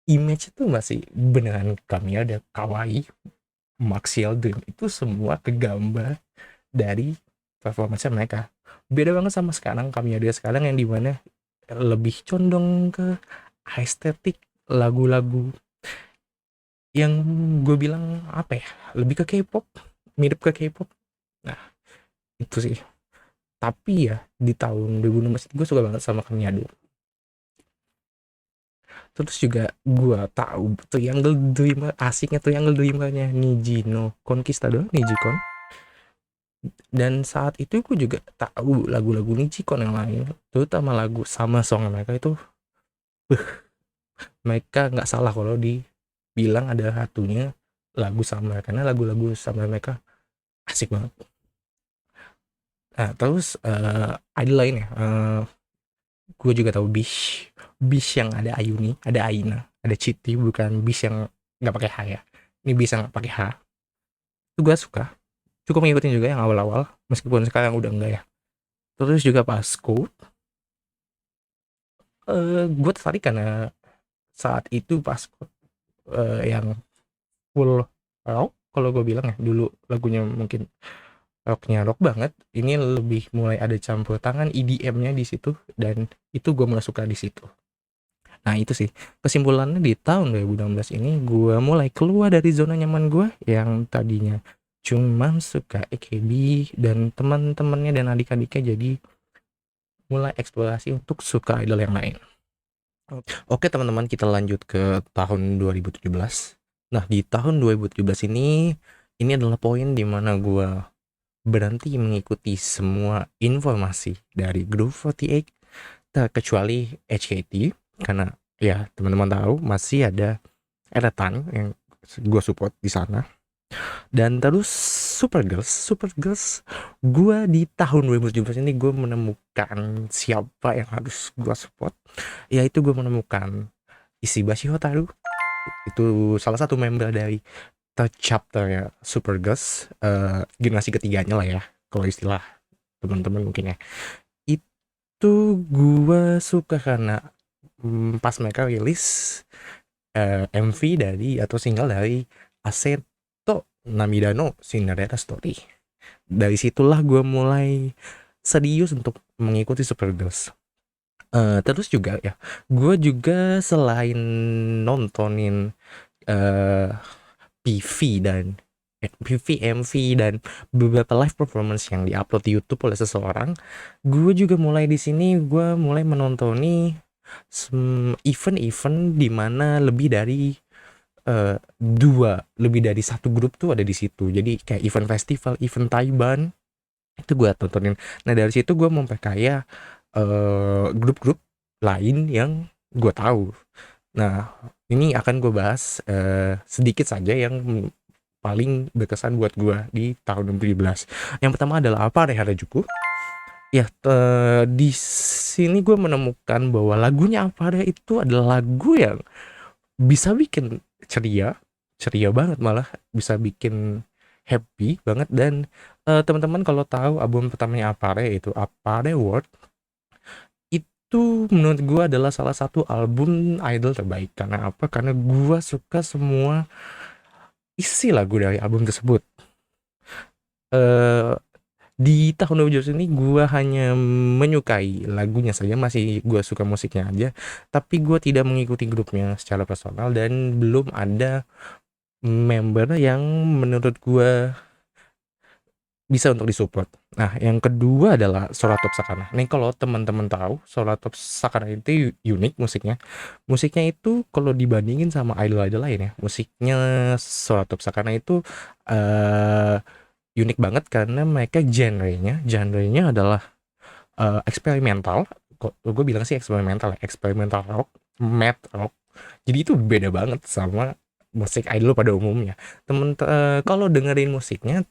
A: image itu masih beneran Kamiado kawaii, Maxial Dream itu semua kegambar dari performance mereka. Beda banget sama sekarang, Kamiado sekarang yang dimana lebih condong ke estetik lagu-lagu yang gue bilang apa ya, lebih ke K-pop, mirip ke K-pop. Nah itu sih. Tapi ya di tahun 2016 gue suka banget sama Kamiado. Terus juga gue tahu tuh yang Dreamer, asiknya tuh yang Dreamernya Nijino Conquistador, Nijikon. Dan saat itu gue juga tahu lagu-lagu Nijikon yang lain, terutama lagu sama song mereka itu, mereka nggak salah kalau dibilang ada satunya lagu sama, karena lagu-lagu sama mereka asik banget. Nah terus ada lain ya, gue juga tahu Bish yang ada Ayuni, ada Aina, ada Chiti, bukan Bish yang nggak pakai H ya, ini Bish yang pakai H. Itu gue suka, cukup ngikutin juga yang awal-awal meskipun sekarang udah enggak ya. Terus juga Pasco, gue tertarik karena saat itu Pasco yang full rock, kalau gue bilang ya, dulu lagunya mungkin rocknya rock banget, ini lebih mulai ada campur tangan EDM-nya di situ, dan itu gue mulai suka di situ. Nah itu sih kesimpulannya, di tahun 2016 ini gue mulai keluar dari zona nyaman gue yang tadinya cuman suka AKB dan teman-temannya dan adik-adiknya, jadi mulai eksplorasi untuk suka idol yang lain. Oke teman-teman, kita lanjut ke tahun 2017. Nah di tahun 2017 ini adalah poin dimana gue berhenti mengikuti semua informasi dari Group 48 terkecuali HKT, karena ya teman-teman tahu masih ada Eretan yang gue support di sana. Dan terus Supergirls gue di tahun 2017 ini gue menemukan siapa yang harus gue support, yaitu gue menemukan Ishibashi Hotaru. Itu salah satu member dari third chapter ya Supergirls, generasi ketiganya lah ya kalau istilah teman-teman mungkin ya. Itu gue suka karena pas mereka rilis MV dari atau single dari Aseto Namida no Cinderella Story. Dari situlah gue mulai serius untuk mengikuti Supergirls. Terus juga ya, gue juga selain nontonin PV dan PV, MV dan beberapa live performance yang diupload di YouTube oleh seseorang, gue juga mulai di sini gue mulai menontoni event-event di mana lebih dari satu grup tuh ada di situ. Jadi kayak event festival, event Taiban itu gue tontonin. Nah dari situ gue memperkaya grup-grup lain yang gue tahu. Nah ini akan gue bahas sedikit saja yang paling berkesan buat gue di tahun 2017. Yang pertama adalah apa Harajuku. Ya, di sini gue menemukan bahwa lagunya Apare itu adalah lagu yang bisa bikin ceria banget, malah bisa bikin happy banget. Dan teman-teman kalau tahu album pertamanya Apare itu Apare World, itu menurut gue adalah salah satu album idol terbaik. Karena apa? Karena gue suka semua isi lagu dari album tersebut. Di tahun 2017 ini gue hanya menyukai lagunya saja, masih gue suka musiknya aja, tapi gue tidak mengikuti grupnya secara personal dan belum ada member yang menurut gue bisa untuk disupport. Nah, yang kedua adalah Soratop Sakana. Nih kalau teman-teman tahu, Soratop Sakana itu unik musiknya. Musiknya itu kalau dibandingin sama idol-idol lain ya, musiknya Soratop Sakana itu unik banget karena mereka genrenya adalah eksperimental. Kok gue bilang sih eksperimental ya, eksperimental rock, math rock. Jadi itu beda banget sama musik idol pada umumnya. Kalau dengerin musiknya,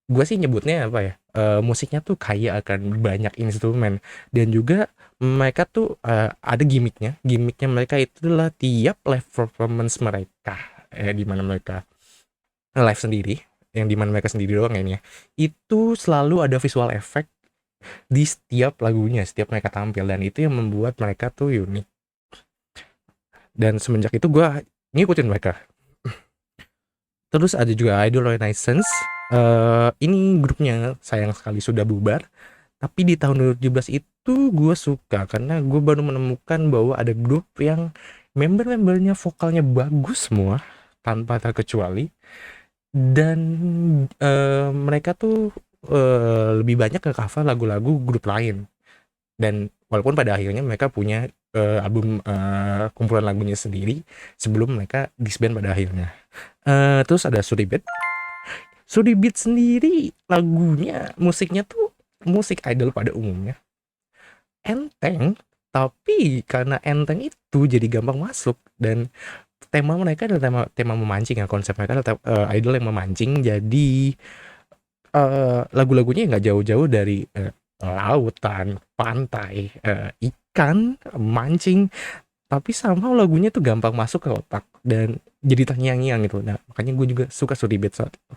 A: gue sih nyebutnya apa ya, musiknya tuh kaya akan banyak instrumen. Dan juga mereka tuh ada gimmicknya mereka itu adalah tiap live performance mereka, di mana mereka live sendiri, yang dimana mereka sendiri doang ini ya, itu selalu ada visual effect di setiap lagunya, setiap mereka tampil, dan itu yang membuat mereka tuh unik. Dan semenjak itu gue ngikutin mereka. Terus ada juga Idol Renaissance. Ini grupnya sayang sekali sudah bubar. Tapi di tahun 2017 itu gue suka karena gue baru menemukan bahwa ada grup yang member-membernya vokalnya bagus semua tanpa terkecuali. Dan mereka tuh lebih banyak nge-cover lagu-lagu grup lain. Dan walaupun pada akhirnya mereka punya album kumpulan lagunya sendiri sebelum mereka disband pada akhirnya. Terus ada Suribit. Suribit sendiri lagunya, musiknya tuh musik idol pada umumnya. Enteng, tapi karena enteng itu jadi gampang masuk. Dan tema mereka adalah tema memancing ya, konsep mereka adalah idol yang memancing. Jadi lagu-lagunya nggak jauh-jauh dari lautan, pantai, ikan, mancing, tapi somehow lagunya tuh gampang masuk ke otak dan jadi terngiang-ngiang gitu. Nah makanya gue juga suka Suribet saat itu.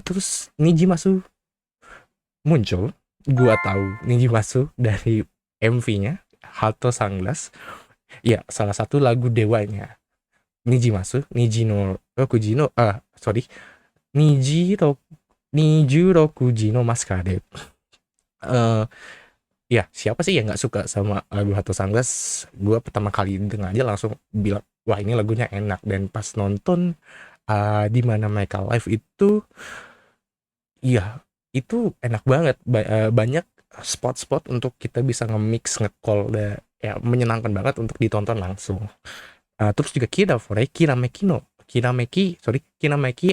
A: Terus Nijimasu muncul. Gue tahu Nijimasu dari MV-nya Hato Sunglass. Ya salah satu lagu dewanya Nijimasu, Nijiro Kujino Masquerade. Ya siapa sih yang nggak suka sama lagu Hato Sunglass? Gue pertama kali dengar aja langsung bilang wah ini lagunya enak. Dan pas nonton di mana mereka live itu, iya itu enak banget. Banyak spot-spot untuk kita bisa nge-mix, nge-call, ya menyenangkan banget untuk ditonton langsung. Terus juga Kirameki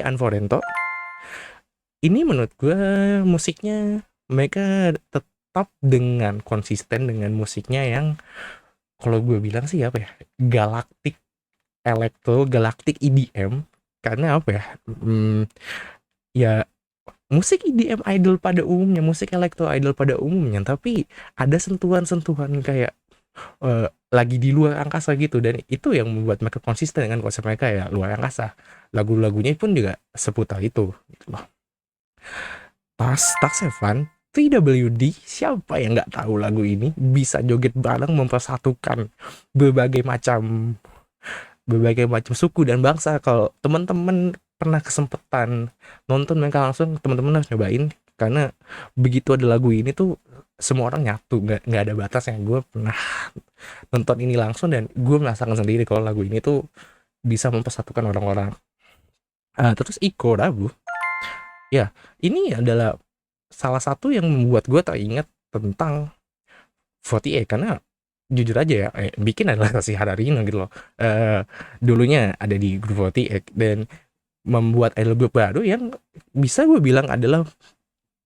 A: Anforento. Ini menurut gue musiknya mereka tetap dengan konsisten dengan musiknya yang kalau gue bilang sih apa ya, galaktik galaktik EDM. Karena apa ya, ya musik EDM idol pada umumnya, musik elektro idol pada umumnya, tapi ada sentuhan-sentuhan kayak lagi di luar angkasa gitu. Dan itu yang membuat mereka konsisten dengan konsep mereka ya, luar angkasa. Lagu-lagunya pun juga seputar itu gitu loh. Tax Evan 3WD, siapa yang nggak tahu lagu ini? Bisa joget bareng, mempersatukan berbagai macam berbagai macam suku dan bangsa. Kalau teman-teman pernah kesempatan nonton mereka langsung, teman-teman harus nyobain, karena begitu ada lagu ini tuh semua orang nyatu, nggak ada batasnya. Gue pernah nonton ini langsung dan gue merasakan sendiri kalau lagu ini tuh bisa mempersatukan orang-orang. Terus Iko Rabu, ya ini adalah salah satu yang membuat gue teringat tentang 48, karena jujur aja ya, bikin adalah Kasih Hadarino gitu loh. Dulunya ada di grup 48 dan membuat idol group baru yang bisa gue bilang adalah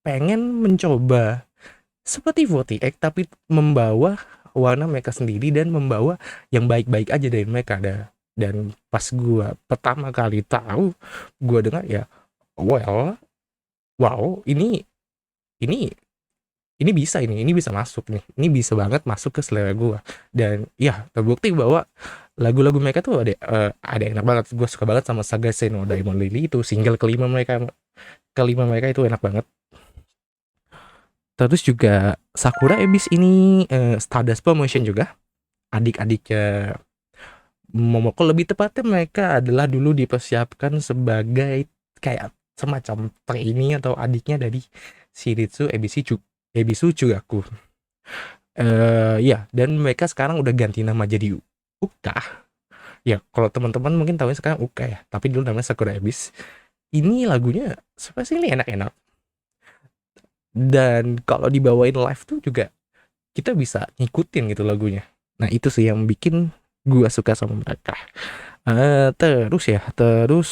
A: pengen mencoba seperti 48 tapi membawa warna mereka sendiri dan membawa yang baik-baik aja dari mereka. Dan pas gue pertama kali tahu, gue dengar ya, wow, ini ini bisa masuk nih, ini bisa banget masuk ke selera gue. Dan ya terbukti bahwa lagu-lagu mereka tuh ada enak banget. Gue suka banget sama Saga Seno Diamond Lily, itu single kelima mereka itu enak banget. Terus juga Sakura Abyss ini Stardust Promotion juga, adik-adiknya Momoko. Lebih tepatnya mereka adalah dulu dipersiapkan sebagai kayak semacam trainee atau adiknya dari Shirizu Ebisu Chugaku. Ya, dan mereka sekarang udah ganti nama jadi Uka. Ya, kalau teman-teman mungkin tahunya sekarang Uka ya, tapi dulu namanya Sakura Abyss. Ini lagunya spesialnya enak-enak. Dan kalau dibawain live tuh juga kita bisa ngikutin gitu lagunya. Nah, itu sih yang bikin gua suka sama mereka. Terus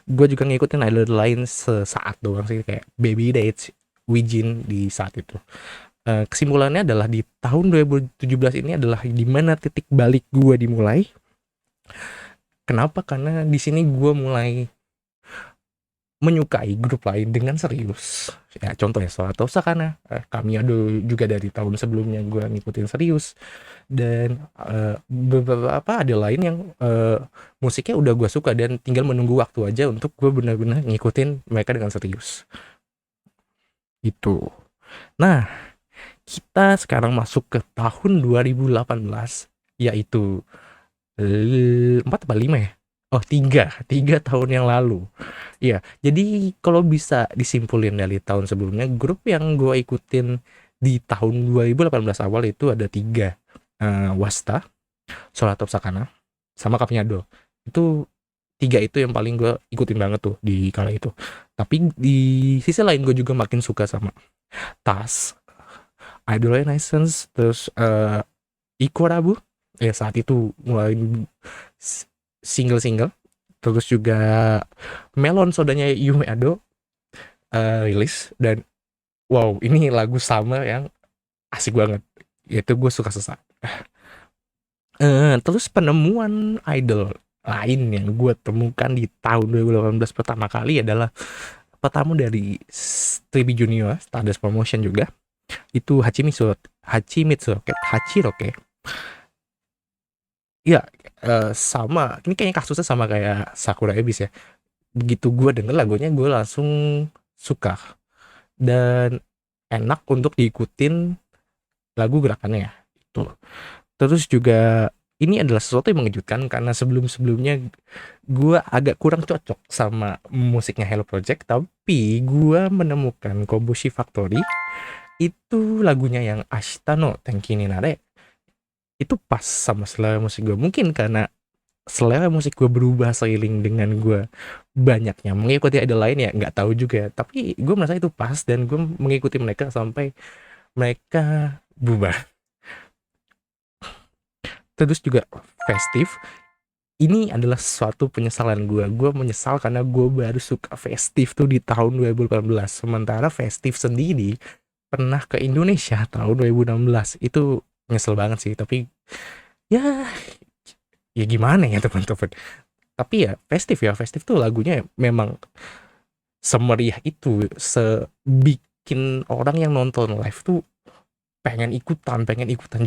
A: gue juga ngikutin idol lain sesaat doang sih, kayak Baby Dates, Wijin di saat itu. Kesimpulannya adalah di tahun 2017 ini adalah dimana titik balik gue dimulai. Kenapa? Karena di sini gue mulai menyukai grup lain dengan serius. Ya contohnya Sorato Sakana, kami ada juga dari tahun sebelumnya gue ngikutin serius. Dan beberapa ada lain yang musiknya udah gue suka dan tinggal menunggu waktu aja untuk gue benar-benar ngikutin mereka dengan serius. Itu. Nah, kita sekarang masuk ke tahun 2018, yaitu 4 atau 5 ya? Oh, 3 tahun yang lalu. Iya, jadi kalau bisa disimpulin dari tahun sebelumnya, grup yang gue ikutin di tahun 2018 awal itu ada 3. Wasta, Soratop Sakana, sama Kapnyado. Itu 3 itu yang paling gue ikutin banget tuh di kala itu. Tapi di sisi lain gue juga makin suka sama Tas, Idol Renaissance, terus Iko Rabu. Ya saat itu mulai single-single. Terus juga Melon Sodanya Yume Ado rilis, dan wow, ini lagu sama yang asik banget. Itu gue suka sesaat. Terus penemuan idol lain yang gue temukan di tahun 2018 pertama kali adalah pertama dari Tribi Junior, Stardust Promotion juga. Itu Hachiroke. Ya, sama. Ini kayaknya kasusnya sama kayak Sakura Abyss ya. Begitu gue denger lagunya, gue langsung suka. Dan enak untuk diikutin lagu gerakannya. Itu. Terus juga ini adalah sesuatu yang mengejutkan karena sebelum-sebelumnya gue agak kurang cocok sama musiknya Hello Project, tapi gue menemukan Kobushi Factory, itu lagunya yang Ashita no Tenki ni Nare, itu pas sama selera musik gue. Mungkin karena selera musik gue berubah seiring dengan gue banyaknya mengikuti idol lain, ya nggak tahu juga, tapi gue merasa itu pas dan gue mengikuti mereka sampai mereka berubah. Terus juga Festive, ini adalah suatu penyesalan gue menyesal karena gue baru suka Festive tuh di tahun 2018, sementara Festive sendiri pernah ke Indonesia tahun 2016. Itu nyesel banget sih, tapi ya gimana ya teman-teman. Tapi ya Festive tuh lagunya memang semeriah itu, sebikin orang yang nonton live tuh pengen ikutan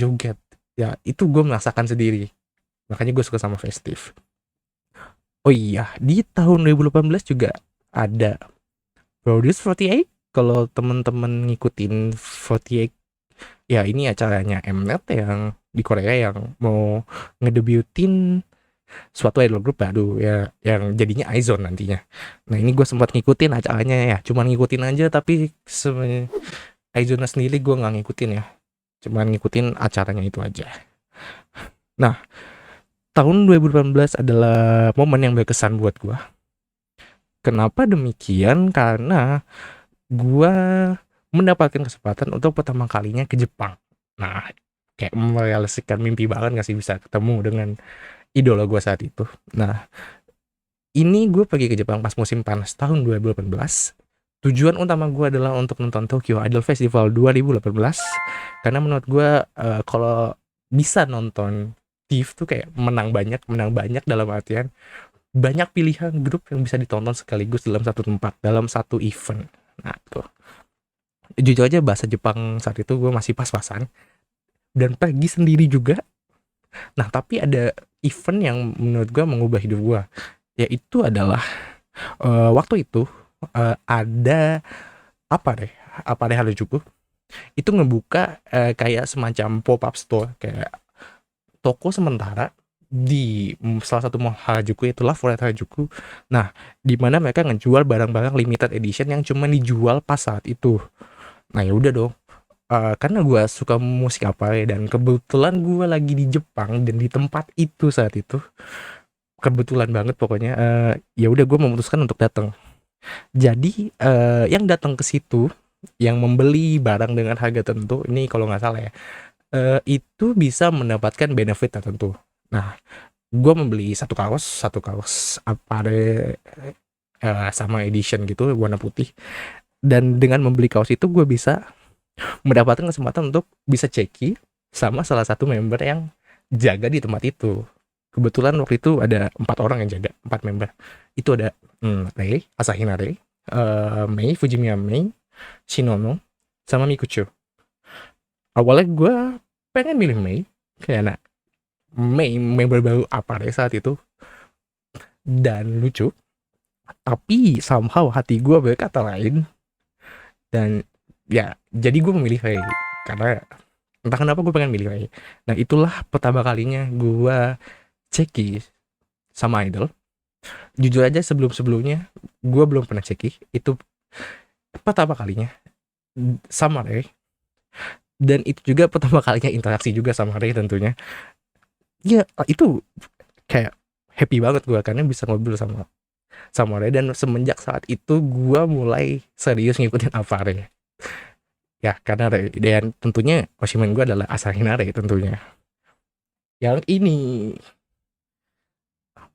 A: joget. Ya itu gue merasakan sendiri, makanya gue suka sama Festive. Oh iya, di tahun 2018 juga ada Produce 48. Kalau teman-teman ngikutin 48, ya ini acaranya Mnet yang di Korea yang mau ngedebutin suatu idol group baru ya yang jadinya Izone nantinya. Nah ini gue sempat ngikutin acaranya ya, cuman ngikutin aja tapi Izone sendiri gue nggak ngikutin ya, cuman ngikutin acaranya itu aja. Nah tahun 2018 adalah momen yang berkesan buat gue. Kenapa demikian? Karena gue mendapatkan kesempatan untuk pertama kalinya ke Jepang. Nah kayak merealisasikan mimpi banget gak sih bisa ketemu dengan idola gue saat itu. Nah ini gue pergi ke Jepang pas musim panas tahun 2018. Tujuan utama gue adalah untuk nonton Tokyo Idol Festival 2018. Karena menurut gue kalau bisa nonton TIFF tuh kayak menang banyak dalam artian banyak pilihan grup yang bisa ditonton sekaligus dalam satu tempat, dalam satu event. Nah tuh, jujur aja bahasa Jepang saat itu gue masih pas-pasan dan pergi sendiri juga. Nah tapi ada event yang menurut gue mengubah hidup gue, yaitu adalah waktu itu ada apa deh Harajuku itu ngebuka kayak semacam pop-up store, kayak toko sementara di salah satu mall Harajuku, itulah Forever Harajuku. Nah di mana mereka ngejual barang-barang limited edition yang cuma dijual pas saat itu. Nah ya udah dong, karena gue suka musik apa ya, dan kebetulan gue lagi di Jepang dan di tempat itu saat itu kebetulan banget pokoknya, ya udah gue memutuskan untuk datang. Jadi yang datang ke situ yang membeli barang dengan harga tertentu ini kalau nggak salah ya, itu bisa mendapatkan benefit tertentu. Nah gue membeli satu kaos apa deh, sama edition gitu warna putih, dan dengan membeli kaos itu gue bisa mendapatkan kesempatan untuk bisa ceki sama salah satu member yang jaga di tempat itu. Kebetulan waktu itu ada 4 orang yang jaga, 4 member. Itu ada Rei, Asahina Rei, Mei, Fujimiya Mei, Shinono, sama Mikucho. Awalnya gue pengen milih Mei, karena Mei member baru apa deh saat itu, dan lucu. Tapi somehow hati gue berkata lain, dan ya jadi gue memilih Rei karena entah kenapa gue pengen milih Rei. Nah itulah pertama kalinya gue ceki sama idol. Jujur aja sebelumnya gue belum pernah ceki, itu pertama kalinya sama Rei, dan itu juga pertama kalinya interaksi juga sama Rei tentunya. Ya itu kayak happy banget gue karena bisa ngobrol sama Rei, dan semenjak saat itu gue mulai serius ngikutin apa Rei. Ya karena Rei, dan tentunya Oshimen gue adalah Asahina Rei tentunya. Yang ini.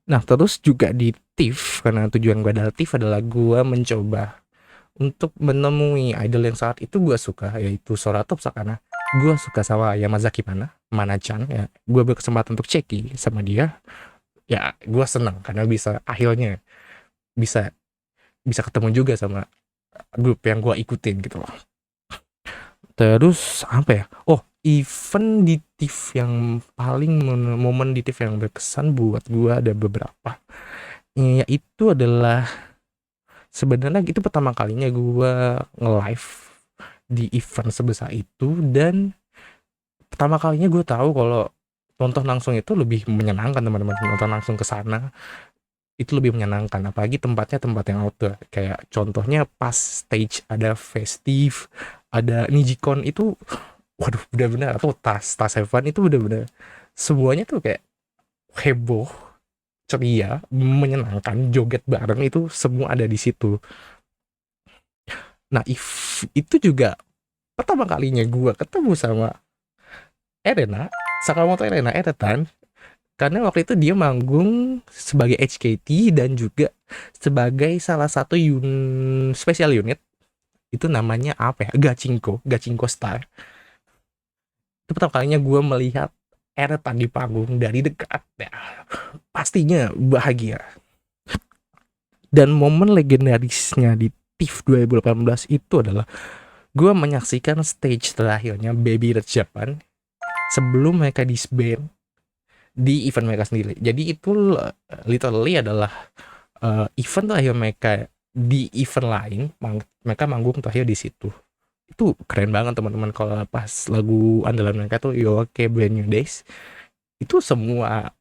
A: Nah terus juga di TIFF, karena tujuan gue adalah TIFF adalah gue mencoba untuk menemui idol yang saat itu gue suka, yaitu Soratop Sakana. Gue suka sama Yamazaki Mana-chan ya. Gue berkesempatan untuk ceki sama dia. Ya gue senang karena bisa akhirnya bisa ketemu juga sama grup yang gue ikutin gitu loh. Terus apa ya? Oh, event di TIFF yang paling momen di TIFF yang berkesan buat gue ada beberapa. Yaitu adalah sebenarnya itu pertama kalinya gue nge-live di event sebesar itu, dan pertama kalinya gue tahu kalau nonton langsung itu lebih menyenangkan teman-teman. Nonton langsung ke sana itu lebih menyenangkan, apalagi tempatnya tempat yang outdoor, kayak contohnya pas stage ada festive, ada Nijikon itu, waduh benar-benar, atau tas Evan itu benar-benar semuanya tuh kayak heboh, ceria, menyenangkan, joget bareng, itu semua ada di situ. Nah itu juga pertama kalinya gue ketemu sama Sakamoto Eretan, karena waktu itu dia manggung sebagai HKT dan juga sebagai salah satu special unit, itu namanya apa ya, Gachinko Star. Itu pertama kalinya gue melihat Eretan di panggung dari dekat ya, pastinya bahagia. Dan momen legendarisnya di TIFF 2018 itu adalah gue menyaksikan stage terakhirnya Baby Red Japan sebelum mereka disband di event mereka sendiri. Jadi itu literally adalah event terakhir mereka di event lain, mereka manggung terakhir di situ. Itu keren banget teman-teman. Kalau pas lagu andalan mereka tuh Yo Okay Brand New Days, itu semua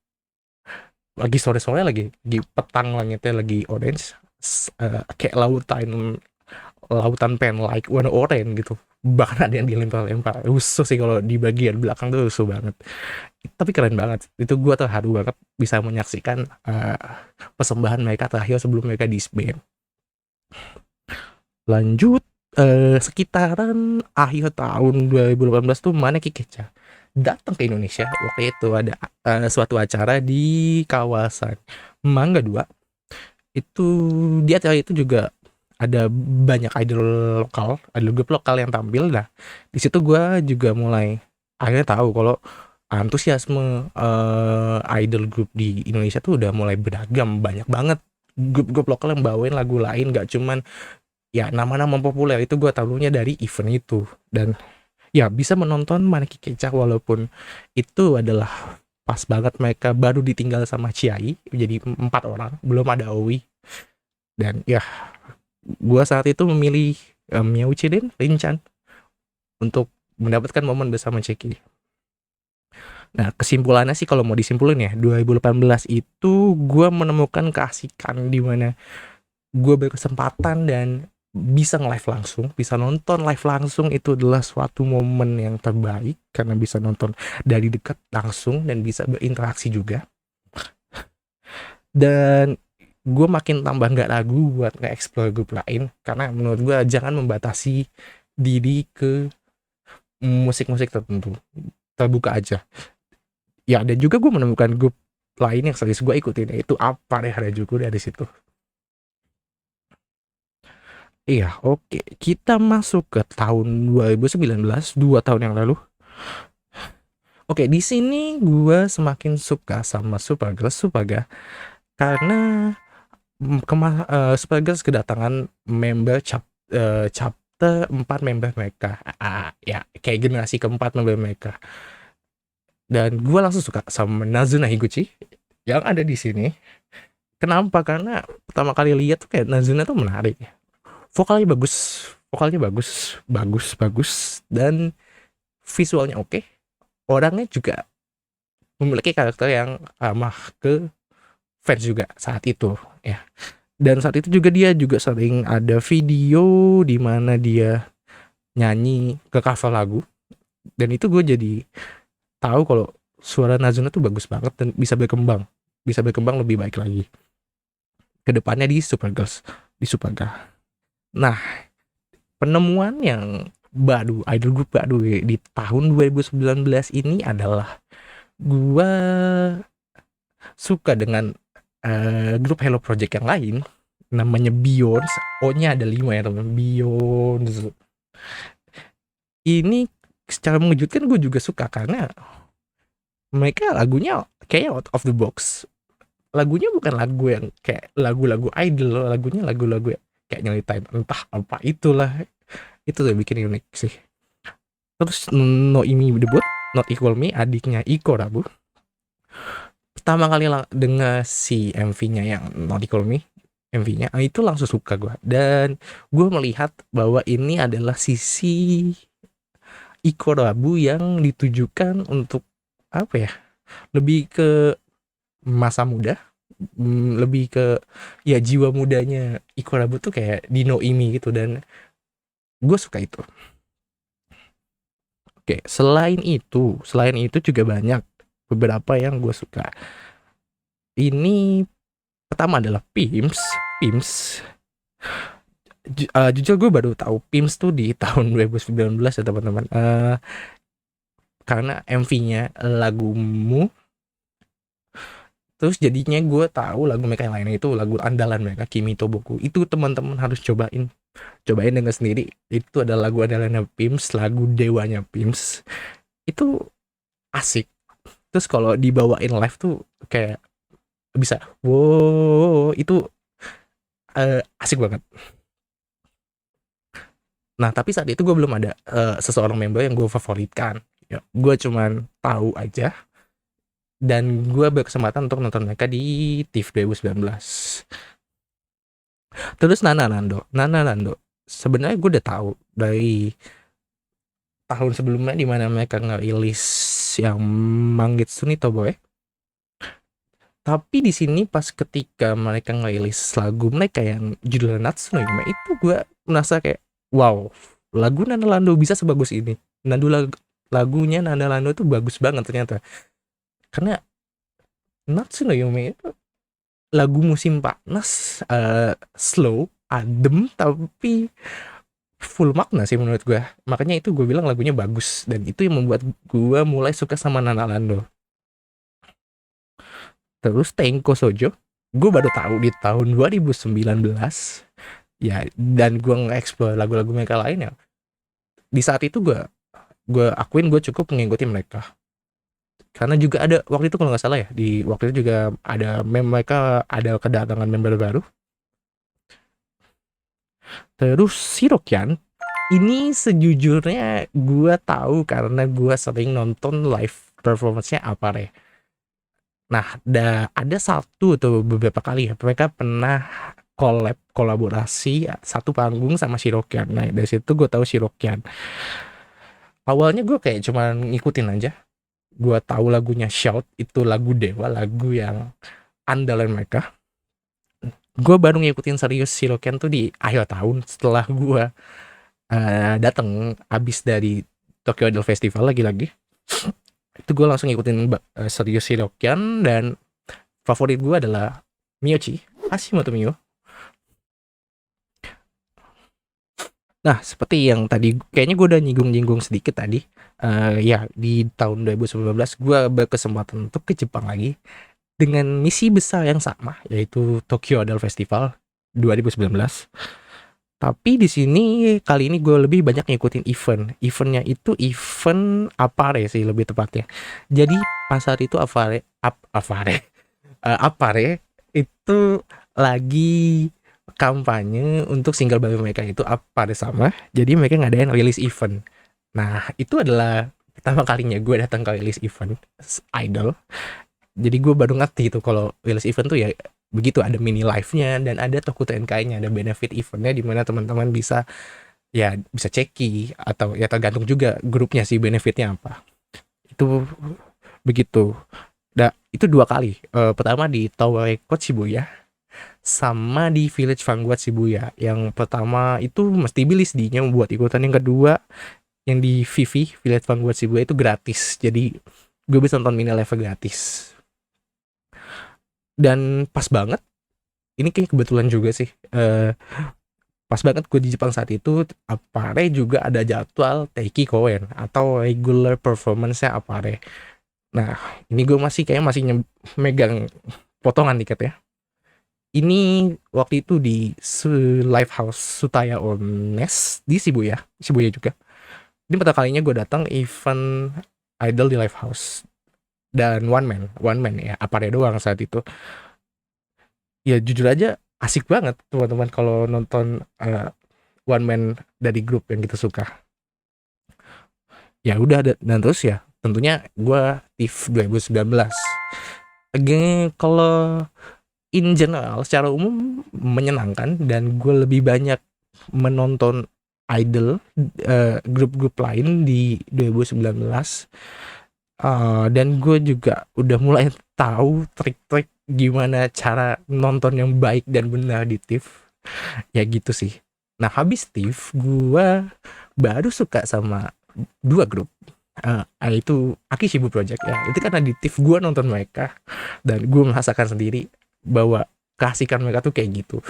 A: lagi sore-sore, lagi petang, langitnya lagi orange, kayak lautan lautan pen like warna oranye gitu, bahkan ada yang dilempar-lempar rusuh sih, kalau di bagian belakang tuh rusuh banget, tapi keren banget itu. Gua terharu banget bisa menyaksikan persembahan mereka terakhir sebelum mereka disband. Lanjut, sekitaran akhir tahun 2018 tuh Maneki Kecha datang ke Indonesia. Waktu itu ada suatu acara di kawasan Mangga 2. Itu di acara itu juga ada banyak idol grup lokal yang tampil. Nah, di situ gua juga mulai akhirnya tahu kalau antusiasme idol grup di Indonesia tuh udah mulai beragam, banyak banget grup-grup lokal yang bawain lagu lain, gak cuman ya nama-nama populer. Itu gue tahunya dari event itu, dan ya bisa menonton Maneki Kecak walaupun itu adalah pas banget mereka baru ditinggal sama Ciai jadi 4 orang, belum ada Owi. Dan ya gue saat itu memilih Miao Chiden Rinchan untuk mendapatkan momen bersama Ceki. Nah, kesimpulannya sih kalau mau disimpulin ya, 2018 itu gue menemukan keasikan di mana gue berkesempatan dan bisa nge-live langsung, bisa nonton live langsung. Itu adalah suatu momen yang terbaik karena bisa nonton dari dekat langsung dan bisa berinteraksi juga. Dan gue makin tambah nggak ragu buat nge-explore grup lain, karena menurut gue jangan membatasi diri ke musik-musik tertentu, terbuka aja ya. Dan juga gue menemukan grup lain yang serius gue ikutin, yaitu apa deh, ada juga dari situ. Iya, oke. Kita masuk ke tahun 2019, 2 tahun yang lalu. Oke, di sini gue semakin suka sama Superga karena Supergirls kedatangan member chapter 4 member mereka. Ya, kayak generasi keempat member mereka. Dan gue langsung suka sama Nazuna Higuchi yang ada di sini. Kenapa? Karena pertama kali lihat tuh kayak Nazuna tuh menarik. Vokalnya bagus, dan visualnya oke. Orangnya juga memiliki karakter yang ramah ke fans juga saat itu ya. Dan saat itu juga dia juga sering ada video di mana dia nyanyi ke cover lagu, dan itu gue jadi tahu kalau suara Nazuna tuh bagus banget dan bisa berkembang lebih baik lagi ke depannya di Superga. Nah, penemuan yang baru, idol group baru di tahun 2019 ini adalah gua suka dengan grup Hello Project yang lain, namanya Beyond. O-nya ada 5 ya teman, Beyond. Ini secara mengejutkan gue juga suka karena mereka lagunya kayak out of the box. Lagunya bukan lagu yang kayak lagu-lagu idol, lagunya lagu-lagu kayak nyeritain entah apa itulah. Itu yang bikin unik sih. Terus Noimi debut, Not Equal Me, adiknya Iko Rabu. Pertama kali denger si MV-nya yang Not Equal Me, MV-nya itu langsung suka gue. Dan gue melihat bahwa ini adalah sisi Iko Rabu yang ditujukan untuk apa ya, lebih ke masa muda, lebih ke ya jiwa mudanya Iko Rabu tuh kayak di Noimi gitu, dan gue suka itu. Oke, selain itu juga banyak beberapa yang gue suka. Ini pertama adalah Pims. Jujur gue baru tahu Pims tuh di tahun 2019 ya teman-teman. Karena MV-nya Lagumu. Terus jadinya gue tahu lagu mereka yang lainnya itu lagu andalan mereka, Kimi Toboku. Itu teman-teman harus cobain dengan sendiri. Itu adalah lagu andalannya Pims, lagu dewanya Pims. Itu asik. Terus kalau dibawain live tuh kayak bisa wow, itu asik banget. Nah, tapi saat itu gue belum ada seseorang member yang gue favoritkan ya. Gue cuman tahu aja, dan gue berkesempatan untuk nonton mereka di TIFF 2019. Terus Nana Nando sebenarnya gue udah tahu dari tahun sebelumnya di mana mereka ngerilis yang Mangetsu ni Toboe. Tapi di sini pas ketika mereka ngerilis lagu mereka yang judulnya Natsu no Yume itu gue merasa kayak wow, lagu Nana Lando bisa sebagus ini. Lagunya Nana Lando itu bagus banget ternyata. Karena Natsu no Yume itu lagu musim panas, slow, adem tapi full makna sih menurut gue. Makanya itu gue bilang lagunya bagus dan itu yang membuat gue mulai suka sama Nana Lando. Terus Tenko Sojo, gue baru tahu di tahun 2019 ya, dan gue nge-explore lagu-lagu mereka lain ya. Di saat itu gue akuin gue cukup mengikuti mereka. Karena juga ada waktu itu kalau nggak salah ya, di waktu itu juga ada mereka ada kedatangan member baru. Terus Shirokian ini sejujurnya gue tahu karena gue sering nonton live performance-nya Apare. Nah, ada satu atau beberapa kali ya, mereka pernah kolaborasi satu panggung sama Shirokian. Nah, dari situ gue tahu Shirokian. Awalnya gue kayak cuma ngikutin aja. Gue tahu lagunya Shout, itu lagu Dewa, lagu yang andalan mereka. Gue baru ngikutin serius Shirokian tuh di akhir tahun setelah gue datang abis dari Tokyo Idol Festival lagi-lagi. Itu gue langsung ngikutin serius Shirokian dan favorit gue adalah Miyoshi, Hashimoto Mio. Nah, seperti yang tadi kayaknya gue udah nyinggung-nyinggung sedikit tadi. Ya, di tahun 2019 gue berkesempatan untuk ke Jepang lagi dengan misi besar yang sama, yaitu Tokyo Idol Festival 2019. Tapi di sini kali ini gue lebih banyak ngikutin eventnya itu event Apare sih lebih tepatnya. Jadi pas saat itu Apare itu lagi kampanye untuk single baru mereka itu Apare sama. Jadi mereka ngadain release event. Nah, itu adalah pertama kalinya gue datang ke release event idol. Jadi gue baru ngerti itu kalau release event tuh ya begitu, ada mini live-nya dan ada Toku TNK-nya, ada benefit event-nya di mana teman-teman bisa ceki atau ya tergantung juga grupnya sih benefitnya apa. Itu begitu. Itu 2 kali. Pertama di Tower Record Shibuya sama di Village Vanguard Shibuya. Yang pertama itu mesti beli CD-nya buat ikutan, yang kedua yang di Village Vanguard Shibuya itu gratis. Jadi gue bisa nonton mini live gratis. Dan pas banget, ini kayak kebetulan juga sih, pas banget gue di Jepang saat itu Apare juga ada jadwal Teiki Koen atau regular performance-nya Apare. Nah, ini gue masih megang potongan tiket ya. Ini waktu itu di Live House Tsutaya Ones di Shibuya juga. Ini pertama kalinya gue datang event idol di Live House. Dan one man ya, Apare doang saat itu. Ya jujur aja asik banget teman-teman kalau nonton one man dari grup yang kita suka. Ya udah, dan terus ya tentunya gue TIFF 2019. Again, kalau in general secara umum menyenangkan, dan gue lebih banyak menonton idol grup-grup lain di 2019. Dan gue juga udah mulai tahu trik-trik gimana cara nonton yang baik dan benar di TIFF. Ya gitu sih. Nah, habis TIFF gue baru suka sama 2 grup. Yaitu Akishibu Project ya. Itu karena di TIFF gue nonton mereka dan gue merasakan sendiri bahwa keasikan mereka tuh kayak gitu.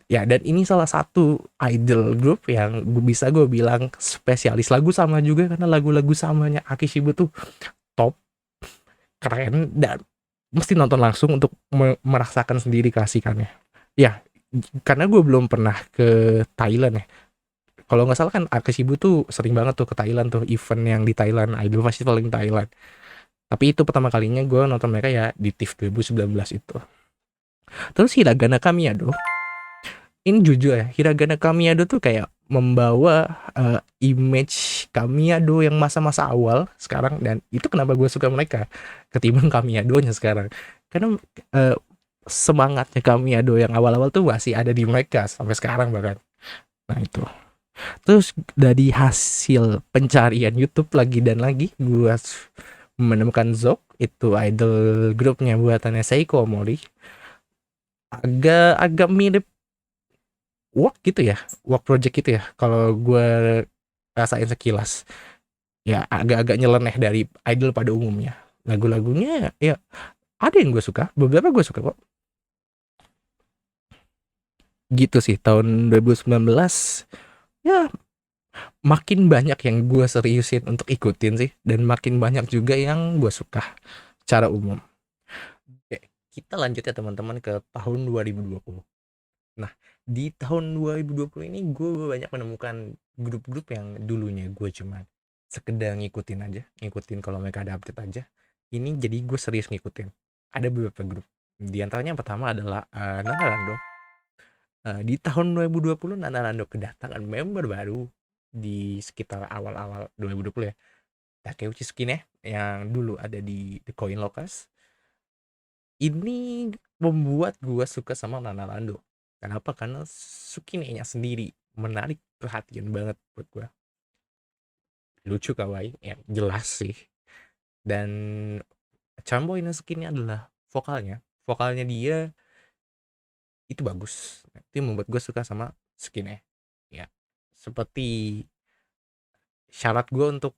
A: Ya, dan ini salah satu idol group yang gue bilang spesialis lagu sama juga, karena lagu-lagu samanya Akishibu tuh top, keren, dan mesti nonton langsung untuk merasakan sendiri keasikannya. Ya, karena gue belum pernah ke Thailand ya. Kalau nggak salah kan Akishibu tuh sering banget tuh ke Thailand tuh, event yang di Thailand, Idol Festival yang Thailand. Tapi itu pertama kalinya gue nonton mereka ya di TIFF 2019 itu. Terus Hiragana Kamiyado. Ini jujur ya, Hiragana Kamiyado tuh kayak membawa image Kamiyado yang masa-masa awal sekarang, dan itu kenapa gue suka mereka ketimbang Kamiyadonya sekarang, karena semangatnya Kamiyado yang awal-awal tuh masih ada di mereka sampai sekarang bahkan. Nah itu. Terus dari hasil pencarian YouTube lagi dan lagi, gue menemukan Zok itu idol grupnya buatannya Seiko Mori. Agak mirip Work gitu ya, Work Project gitu ya, kalau gue rasain sekilas. Ya agak-agak nyeleneh dari idol pada umumnya. Lagu-lagunya ya ada yang gue suka, beberapa gue suka kok. Gitu sih tahun 2019 ya, makin banyak yang gue seriusin untuk ikutin sih, dan makin banyak juga yang gue suka secara umum. Oke, kita lanjut ya teman-teman ke tahun 2020. Nah, di tahun 2020 ini gue banyak menemukan grup-grup yang dulunya gue cuma sekedar ngikutin aja, ngikutin kalau mereka ada update aja. Ini jadi gue serius ngikutin. Ada beberapa grup. Di antaranya yang pertama adalah Nana Rando. Di tahun 2020 Nana Rando kedatangan member baru di sekitar awal-awal 2020 ya. Takeuchi Tsukine yang dulu ada di The Coin Lockers. Ini membuat gue suka sama Nana Rando. Kenapa? Karena Tsukine-nya sendiri menarik perhatian banget buat gue. Lucu, kawaii, ya jelas sih. Dan charm point Tsukine adalah vokalnya. Vokalnya dia itu bagus. Itu yang membuat gue suka sama Tsukine. Ya, seperti syarat gue untuk,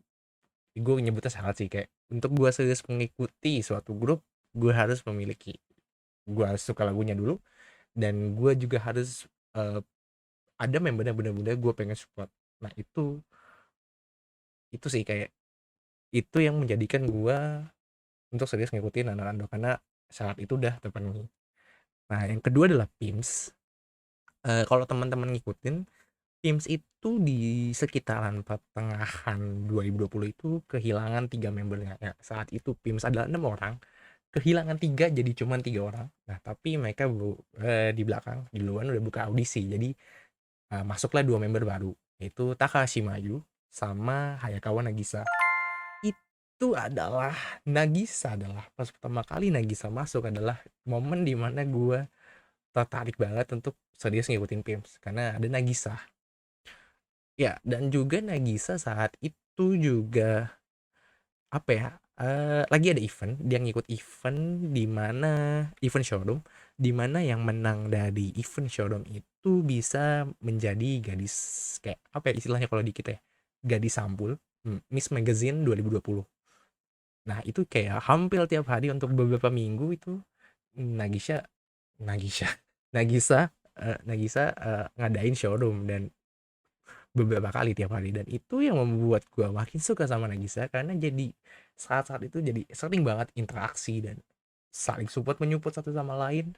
A: gue nyebutnya syarat sih, kayak untuk gue serius mengikuti suatu grup, gue harus memiliki, gue harus suka lagunya dulu, dan gue juga harus ada membernya bener-bener gue pengen support. Nah itu sih kayak itu yang menjadikan gue untuk serius ngikutin anak Ando, karena syarat itu udah terpenuhi. Nah yang kedua adalah PIMS. Kalau teman-teman ngikutin PIMS itu di sekitaran pertengahan 2020 itu kehilangan 3 membernya ya. Saat itu PIMS adalah 6 orang, kehilangan 3 jadi cuman 3 orang. Nah tapi mereka di belakang di luar udah buka audisi, jadi masuklah 2 member baru, yaitu Takashi Mayu sama Hayakawa Nagisa. Itu adalah Nagisa adalah pas pertama kali Nagisa masuk adalah momen dimana gue tertarik banget untuk serius ngikutin PIMS karena ada Nagisa. Ya, dan juga Nagisa saat itu juga apa ya? Lagi ada event, dia ngikut event di mana event showroom, di mana yang menang dari event showroom itu bisa menjadi gadis, kayak apa ya istilahnya kalau di kita ya, gadis sampul, Miss Magazine 2020. Nah itu kayak hampir tiap hari untuk beberapa minggu itu Nagisa Nagisa Nagisa ngadain showroom dan beberapa kali tiap hari, dan itu yang membuat gue makin suka sama Nagisa karena jadi saat-saat itu jadi sering banget interaksi dan saling support menyupport satu sama lain.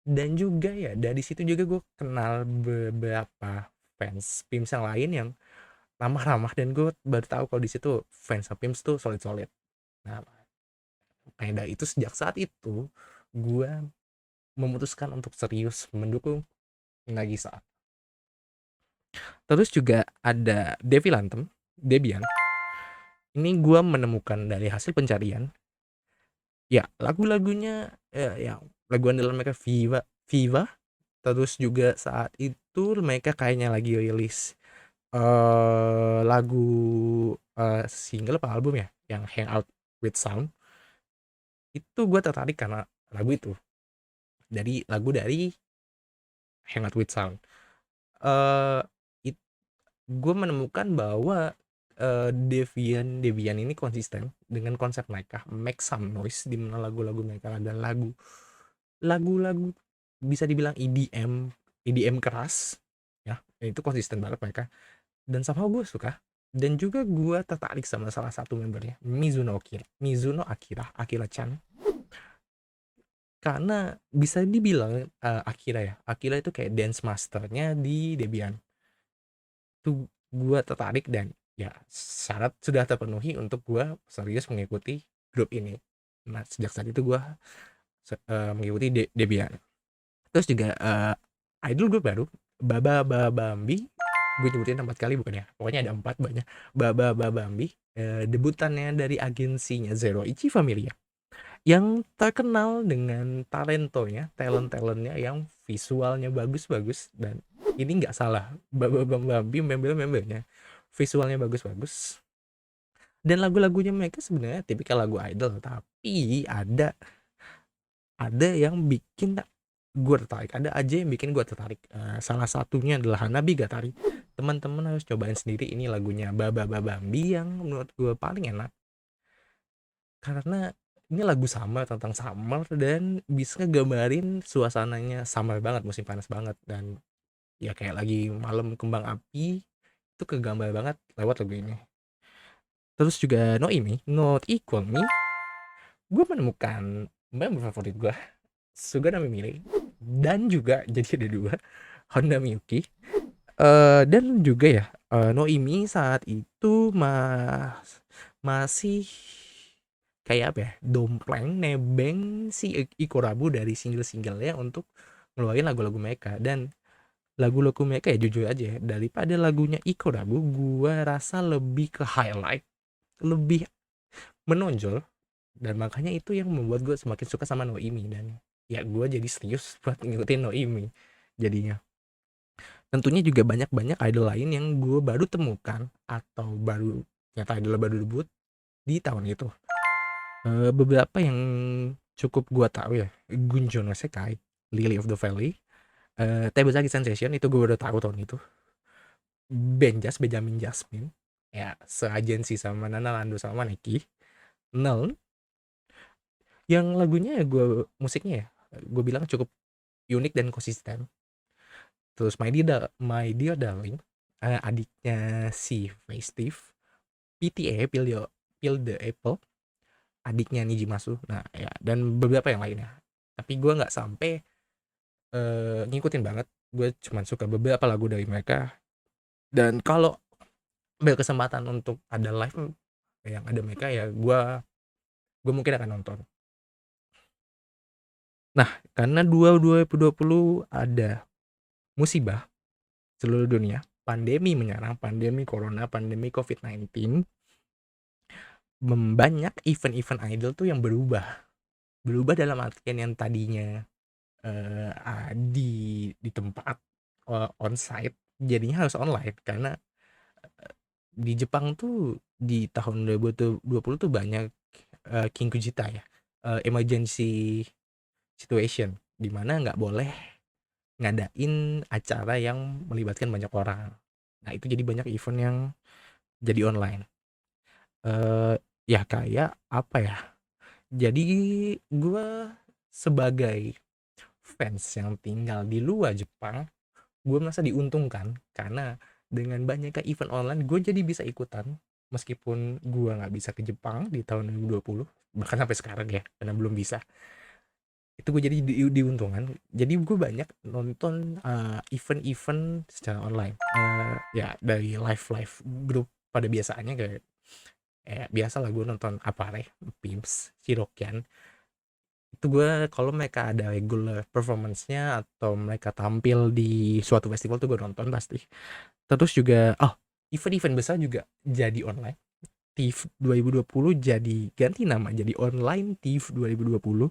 A: Dan juga ya dari situ juga gue kenal beberapa fans PIMS yang lain yang ramah-ramah, dan gue baru tahu kalau di situ fans PIMS tuh solid-solid. Nah kayak dari itu, sejak saat itu gue memutuskan untuk serius mendukung Nagisa. Terus juga ada Debian. Ini gue menemukan dari hasil pencarian, ya lagu-lagunya ya lagu andalan mereka Viva. Terus juga saat itu mereka kayaknya lagi rilis lagu single apa album ya, yang Hangout with Sound. Itu gue tertarik karena lagu itu, dari lagu dari Hangout with Sound. eh gue menemukan bahwa Debian ini konsisten dengan konsep mereka make some noise, di mana lagu-lagu mereka ada lagu-lagu bisa dibilang EDM keras ya, itu konsisten banget mereka, dan sama gue suka. Dan juga gue tertarik sama salah satu membernya, Mizuno Akira Chan, karena bisa dibilang Akira itu kayak dance masternya di Debian. Tuh gue tertarik, dan ya syarat sudah terpenuhi untuk gue serius mengikuti grup ini. Nah sejak saat itu gue mengikuti Debian. Terus juga idol grup baru Bambi, gue nyebutin 4 kali bukan ya, pokoknya ada 4 banyak. Bambi debutannya dari agensinya Zero Ichi Familia, yang terkenal dengan talentnya yang visualnya bagus-bagus. Dan ini nggak salah, Bambi membernya visualnya bagus-bagus, Dan lagu-lagunya mereka sebenarnya tipikal lagu idol, tapi ada yang bikin gue tertarik, ada aja yang bikin gue tertarik. Salah satunya adalah Hanabi Gatari. Teman-teman harus cobain sendiri, ini lagunya Baba Bambi yang menurut gue paling enak, karena ini lagu summer, tentang summer, dan bisa ngegambarin suasananya summer banget, musim panas banget, dan ya kayak lagi malam kembang api, itu kegambar banget lewat lagu ini. Terus juga Noimi, Not Equal Me, gue menemukan member favorit gue, Sugana Mimile, dan juga jadi ada dua, Honda Miyuki. Dan juga ya, Noimi saat itu masih kayak apa ya, dompleng, nebeng si Ikorabu dari single-singlenya untuk ngeluarin lagu-lagu mereka. Dan lagu-lagu mereka ya jujur aja, daripada lagunya Ikorabu, gua rasa lebih ke highlight, lebih menonjol, dan makanya itu yang membuat gue semakin suka sama Noimi. Dan ya gue jadi serius buat ngikutin Noimi jadinya. Tentunya juga banyak-banyak idol lain yang gue baru temukan atau baru ternyata idol baru debut di tahun itu. Beberapa yang cukup gue tahu ya, Gunjono Sekai, Lily of the Valley, Tebezaki Sensation itu gue udah tahu tahun itu. Benjas, Benjamin Jasmine, ya seagensi sama Nana Lando sama Neki. Nel, yang lagunya ya gue musiknya ya gue bilang cukup unik dan konsisten. Terus My Dear Darling, adiknya si Festive, PTA, Peel the Apple, adiknya Nijimasu. Nah ya, dan beberapa yang lainnya, tapi gue nggak sampai ngikutin banget. Gue cuma suka beberapa lagu dari mereka, dan kalau berkesempatan untuk ada live yang ada mereka ya gue mungkin akan nonton. Nah, karena 2020 ada musibah seluruh dunia, pandemi menyerang, pandemi corona, pandemi COVID-19, banyak event-event idol tuh yang berubah dalam artian yang tadinya di tempat on site, jadinya harus online. Karena di Jepang tuh di tahun 2020 tuh banyak Kinkujita ya, emergency situation, dimana nggak boleh ngadain acara yang melibatkan banyak orang. Nah itu jadi banyak event yang jadi online. Ya kayak apa ya, jadi gue sebagai fans yang tinggal di luar Jepang, gue merasa diuntungkan karena dengan banyaknya event online gue jadi bisa ikutan, meskipun gue nggak bisa ke Jepang di tahun 2020, bahkan sampai sekarang ya karena belum bisa. Itu gue jadi diuntungkan, jadi gue banyak nonton event-event secara online, ya dari live grup pada biasanya, kayak biasa lah gue nonton Apare, Pimps, Shirokian. Itu gue kalau mereka ada regular performance-nya atau mereka tampil di suatu festival tuh gue nonton pasti. Terus juga event-event besar juga jadi online. TIFF 2020 jadi ganti nama jadi online TIFF 2020,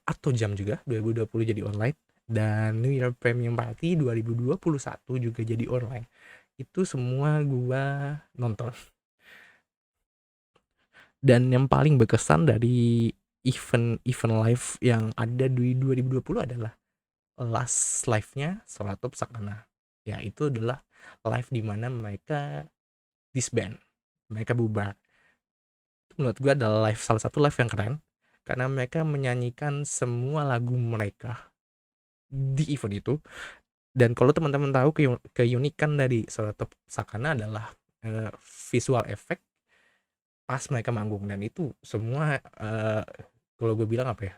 A: atau jam juga 2020 jadi online, dan New Year Premium Party 2021 juga jadi online. Itu semua gua nonton. Dan yang paling berkesan dari event live yang ada di 2020 adalah last live-nya Solatop Sakana. Ya itu adalah live di mana mereka disband, mereka bubar. Itu menurut gue adalah salah satu live yang keren, karena mereka menyanyikan semua lagu mereka di event itu. Dan kalau teman-teman tahu keunikan dari Solatop Sakana adalah visual effect pas mereka manggung, dan itu semua kalau gue bilang apa ya,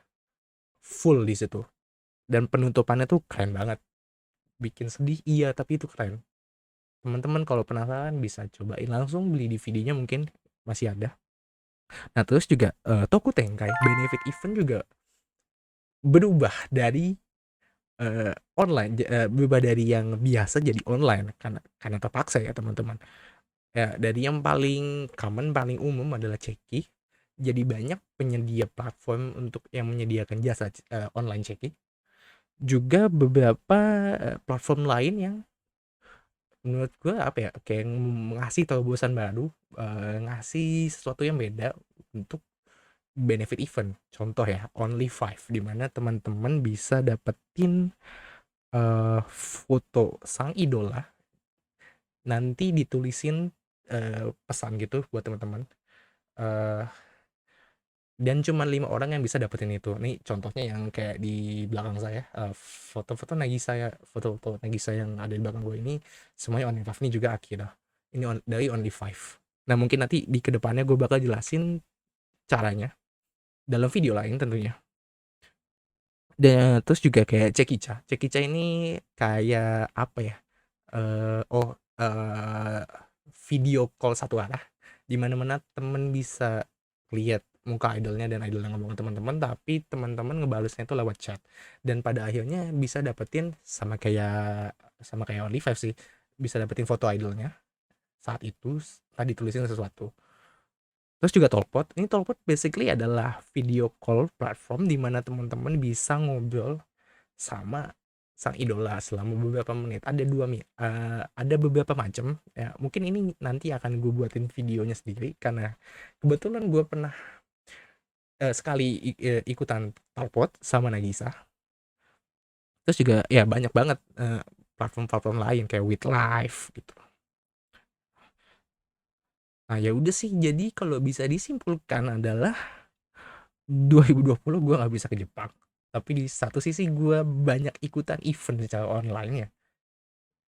A: full di situ. Dan penutupannya tuh keren banget, bikin sedih iya tapi itu keren. Teman-teman kalau penasaran bisa cobain langsung beli DVD-nya, mungkin masih ada. Nah terus juga Toku Tenkai Benefit Event juga berubah dari online, berubah dari yang biasa jadi online karena terpaksa ya teman-teman. Ya, dari yang paling common, paling umum adalah Ceki, jadi banyak penyedia platform untuk yang menyediakan jasa online Ceki. Juga beberapa platform lain yang menurut gue apa ya, kayak ngasih terobosan baru, ngasih sesuatu yang beda untuk benefit event. Contoh ya, Only Five, di mana teman-teman bisa dapetin foto sang idola, nanti ditulisin pesan gitu buat teman-teman. eh dan cuma 5 orang yang bisa dapetin itu. Nih contohnya yang kayak di belakang saya, foto-foto foto-foto Nagisa yang ada di belakang gue ini semuanya Only Five. Ini juga Akira. Ini dari Only Five. Nah, mungkin nanti di kedepannya gue bakal jelasin caranya dalam video lain tentunya. Dan terus juga kayak Cekica ini kayak apa ya? Video call satu arah, di mana-mana temen bisa lihat muka idolnya dan idolnya ngomong ke teman-teman, tapi teman-teman ngebalesnya itu lewat chat. Dan pada akhirnya bisa dapetin sama kayak Only Five sih, bisa dapetin foto idolnya saat itu tadi tulisin sesuatu. Terus juga Talkpot. Ini Talkpot basically adalah video call platform di mana teman-teman bisa ngobrol sama sang idola selama beberapa menit. Ada beberapa macam ya. Mungkin ini nanti akan gue buatin videonya sendiri karena kebetulan gue pernah sekali ikutan Talkpot sama Nagisa. Terus juga ya banyak banget platform-platform lain kayak With Life gitu. Nah, ya udah sih, jadi kalau bisa disimpulkan adalah 2020 gue nggak bisa ke Jepang. Tapi di satu sisi gue banyak ikutan event secara online ya.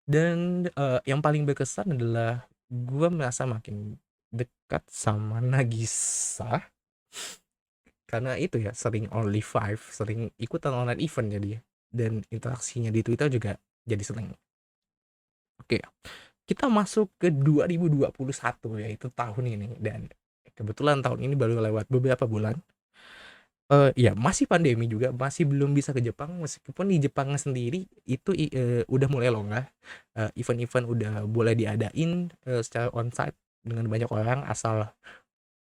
A: Dan yang paling berkesan adalah gue merasa makin dekat sama Nagisa karena itu ya, sering Only Five, sering ikutan online event jadi ya. Dan interaksinya di Twitter juga jadi sering. Oke, kita masuk ke 2021 yaitu tahun ini, dan kebetulan tahun ini baru lewat beberapa bulan. Ya masih pandemi juga, masih belum bisa ke Jepang, meskipun di Jepang sendiri itu udah mulai longgar, event-event udah boleh diadain secara onsite dengan banyak orang asal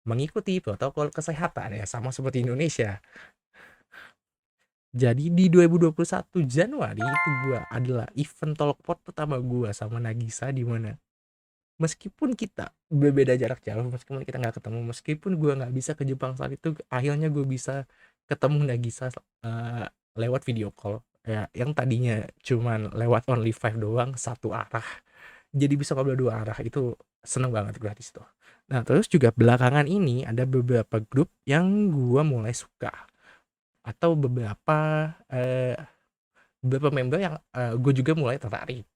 A: mengikuti protokol kesehatan ya, sama seperti Indonesia. Jadi di 2021 Januari itu adalah event Talkpot pertama gua sama Nagisa, di mana meskipun kita berbeda jarak jauh, meskipun kita nggak ketemu, meskipun gue nggak bisa ke Jepang saat itu, akhirnya gue bisa ketemu Nagisa lewat video call ya, yang tadinya cuman lewat Only Five doang satu arah, jadi bisa ngobrol dua arah. Itu seneng banget gue di situ. Nah, terus juga belakangan ini ada beberapa grup yang gue mulai suka, atau beberapa member yang gue juga mulai tertarik.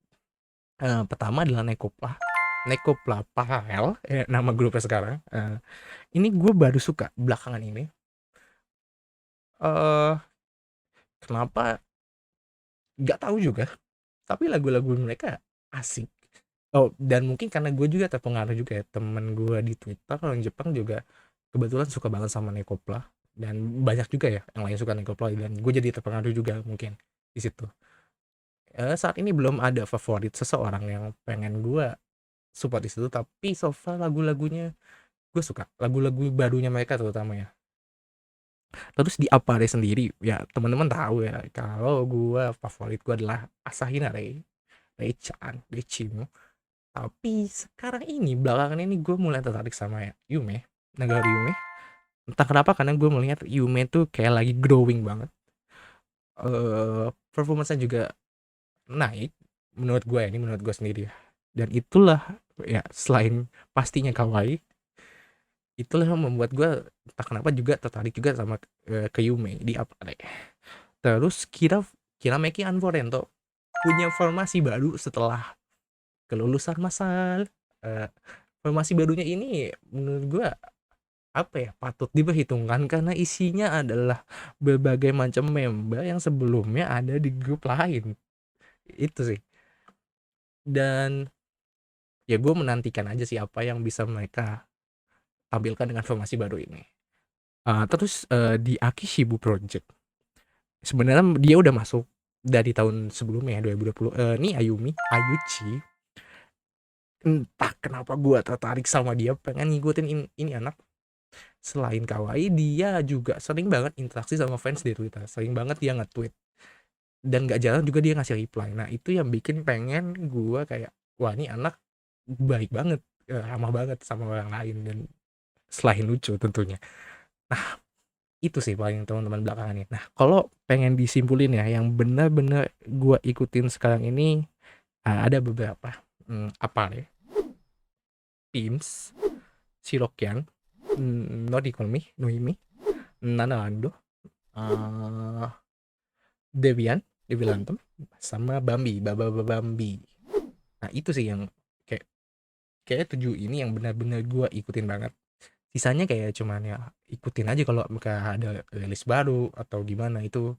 A: Pertama adalah Nekopla Paralel, nama grupnya sekarang. Ini gue baru suka belakangan ini. eh Kenapa? Gak tahu juga. Tapi lagu-lagu mereka asik. Oh, dan mungkin karena gue juga terpengaruh juga ya, temen gue di Twitter orang Jepang juga kebetulan suka banget sama Nekopla, dan banyak juga ya yang lain suka Nekopla, dan gue jadi terpengaruh juga mungkin di situ. Saat ini belum ada favorit seseorang yang pengen gue support di situ, tapi so far lagu-lagunya gue suka, lagu-lagu barunya mereka terutama ya. Terus di Apare sendiri ya, teman-teman tahu ya kalau gue favorit gue adalah Asahina Rei-chan, Reichimo. Tapi sekarang ini belakangan ini gue mulai tertarik sama ya Yume, Nagari Yume. Entah kenapa, karena gue melihat Yume tuh kayak lagi growing banget. Performance-nya juga naik menurut gue ya, ini menurut gue sendiri ya. Dan itulah ya, selain pastinya kawaii, itulah yang membuat gue entah kenapa juga tertarik juga sama ke Yume di Apare. Terus Kira Meki Anforento punya formasi baru setelah kelulusan masal. Formasi barunya ini menurut gue apa ya, patut diperhitungkan karena isinya adalah berbagai macam member yang sebelumnya ada di grup lain. Itu sih. Dan ya gue menantikan aja sih apa yang bisa mereka tampilkan dengan formasi baru ini. Terus di Akishibu Project, sebenarnya dia udah masuk dari tahun sebelumnya 2020. Nih Ayuchi, entah kenapa gue tertarik sama dia, pengen ngikutin ini anak. Selain kawaii, dia juga sering banget interaksi sama fans di Twitter, sering banget dia nge-tweet, dan gak jarang juga dia ngasih reply. Nah, itu yang bikin pengen gue kayak wah ini anak baik banget, ramah banget sama orang lain dan selain lucu tentunya. Nah, itu sih paling teman-teman belakangan ini. Nah, kalau pengen disimpulin ya, yang benar-benar gua ikutin sekarang ini, ada beberapa, Apare, Teams, Shirokian, Norikomi, Noimi, Nanando, eee, Devian, Deviantem, sama Bambi. Nah, itu sih yang kayak kayaknya 7 ini yang benar-benar gua ikutin banget. Sisanya kayak cuman ya ikutin aja kalau mereka ada rilis baru atau gimana, itu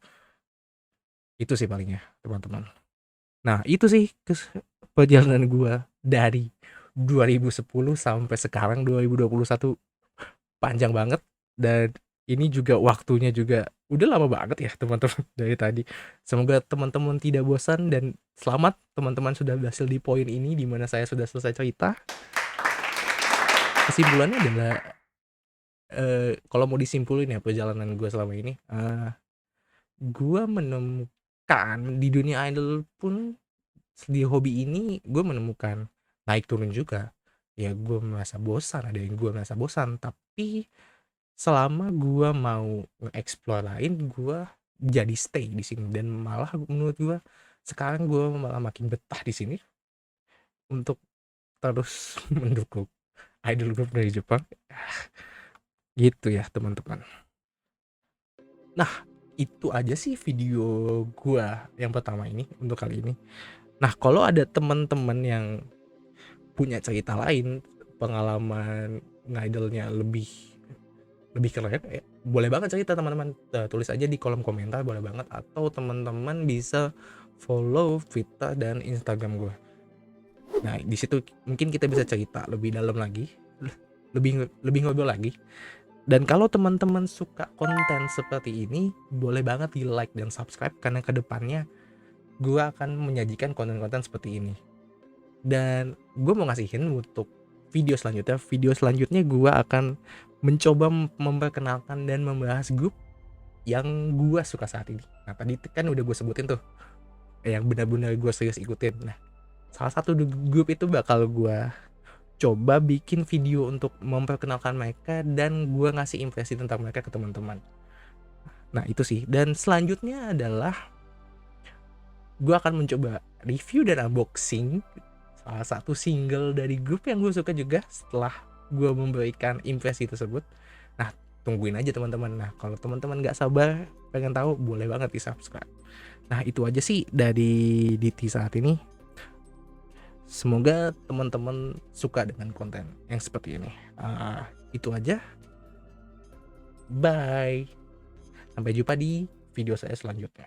A: sih paling ya, teman-teman. Nah, itu sih perjalanan gua dari 2010 sampai sekarang 2021. Panjang banget, dan ini juga waktunya juga udah lama banget ya teman-teman dari tadi. Semoga teman-teman tidak bosan dan selamat teman-teman sudah berhasil di poin ini di mana saya sudah selesai cerita. Kesimpulannya adalah kalau mau disimpulin ya perjalanan gue selama ini, gue menemukan di dunia idol pun di hobi ini gue menemukan naik turun juga. Ya gue merasa bosan, ada yang gue merasa bosan, tapi selama gua mau nge-explore lain, gua jadi stay di sini dan malah menurut gua sekarang gua malah makin betah di sini untuk terus mendukung idol group dari Jepang. Gitu ya, teman-teman. Nah, itu aja sih video gua yang pertama ini untuk kali ini. Nah, kalau ada teman-teman yang punya cerita lain, pengalaman ngidolnya lebih keren ya, boleh banget cerita teman-teman, tulis aja di kolom komentar boleh banget, atau teman-teman bisa follow Twitter dan Instagram gue. Nah, di situ mungkin kita bisa cerita lebih dalam lagi, lebih ngobrol lagi. Dan kalau teman-teman suka konten seperti ini, boleh banget di like dan subscribe karena kedepannya gue akan menyajikan konten-konten seperti ini. Dan gue mau ngasihin untuk video selanjutnya gue akan mencoba memperkenalkan dan membahas grup yang gue suka saat ini. Nah, tadi kan udah gue sebutin tuh yang benar-benar gue serius ikutin. Nah, salah satu grup itu bakal gue coba bikin video untuk memperkenalkan mereka dan gue ngasih impresi tentang mereka ke teman-teman. Nah, itu sih. Dan selanjutnya adalah gue akan mencoba review dan unboxing salah satu single dari grup yang gue suka juga setelah gue memberikan impresi tersebut. Nah, tungguin aja teman-teman. Nah, kalau teman-teman nggak sabar pengen tahu, boleh banget di subscribe. Nah, itu aja sih dari DT saat ini. Semoga teman-teman suka dengan konten yang seperti ini. Itu aja. Bye. Sampai jumpa di video saya selanjutnya.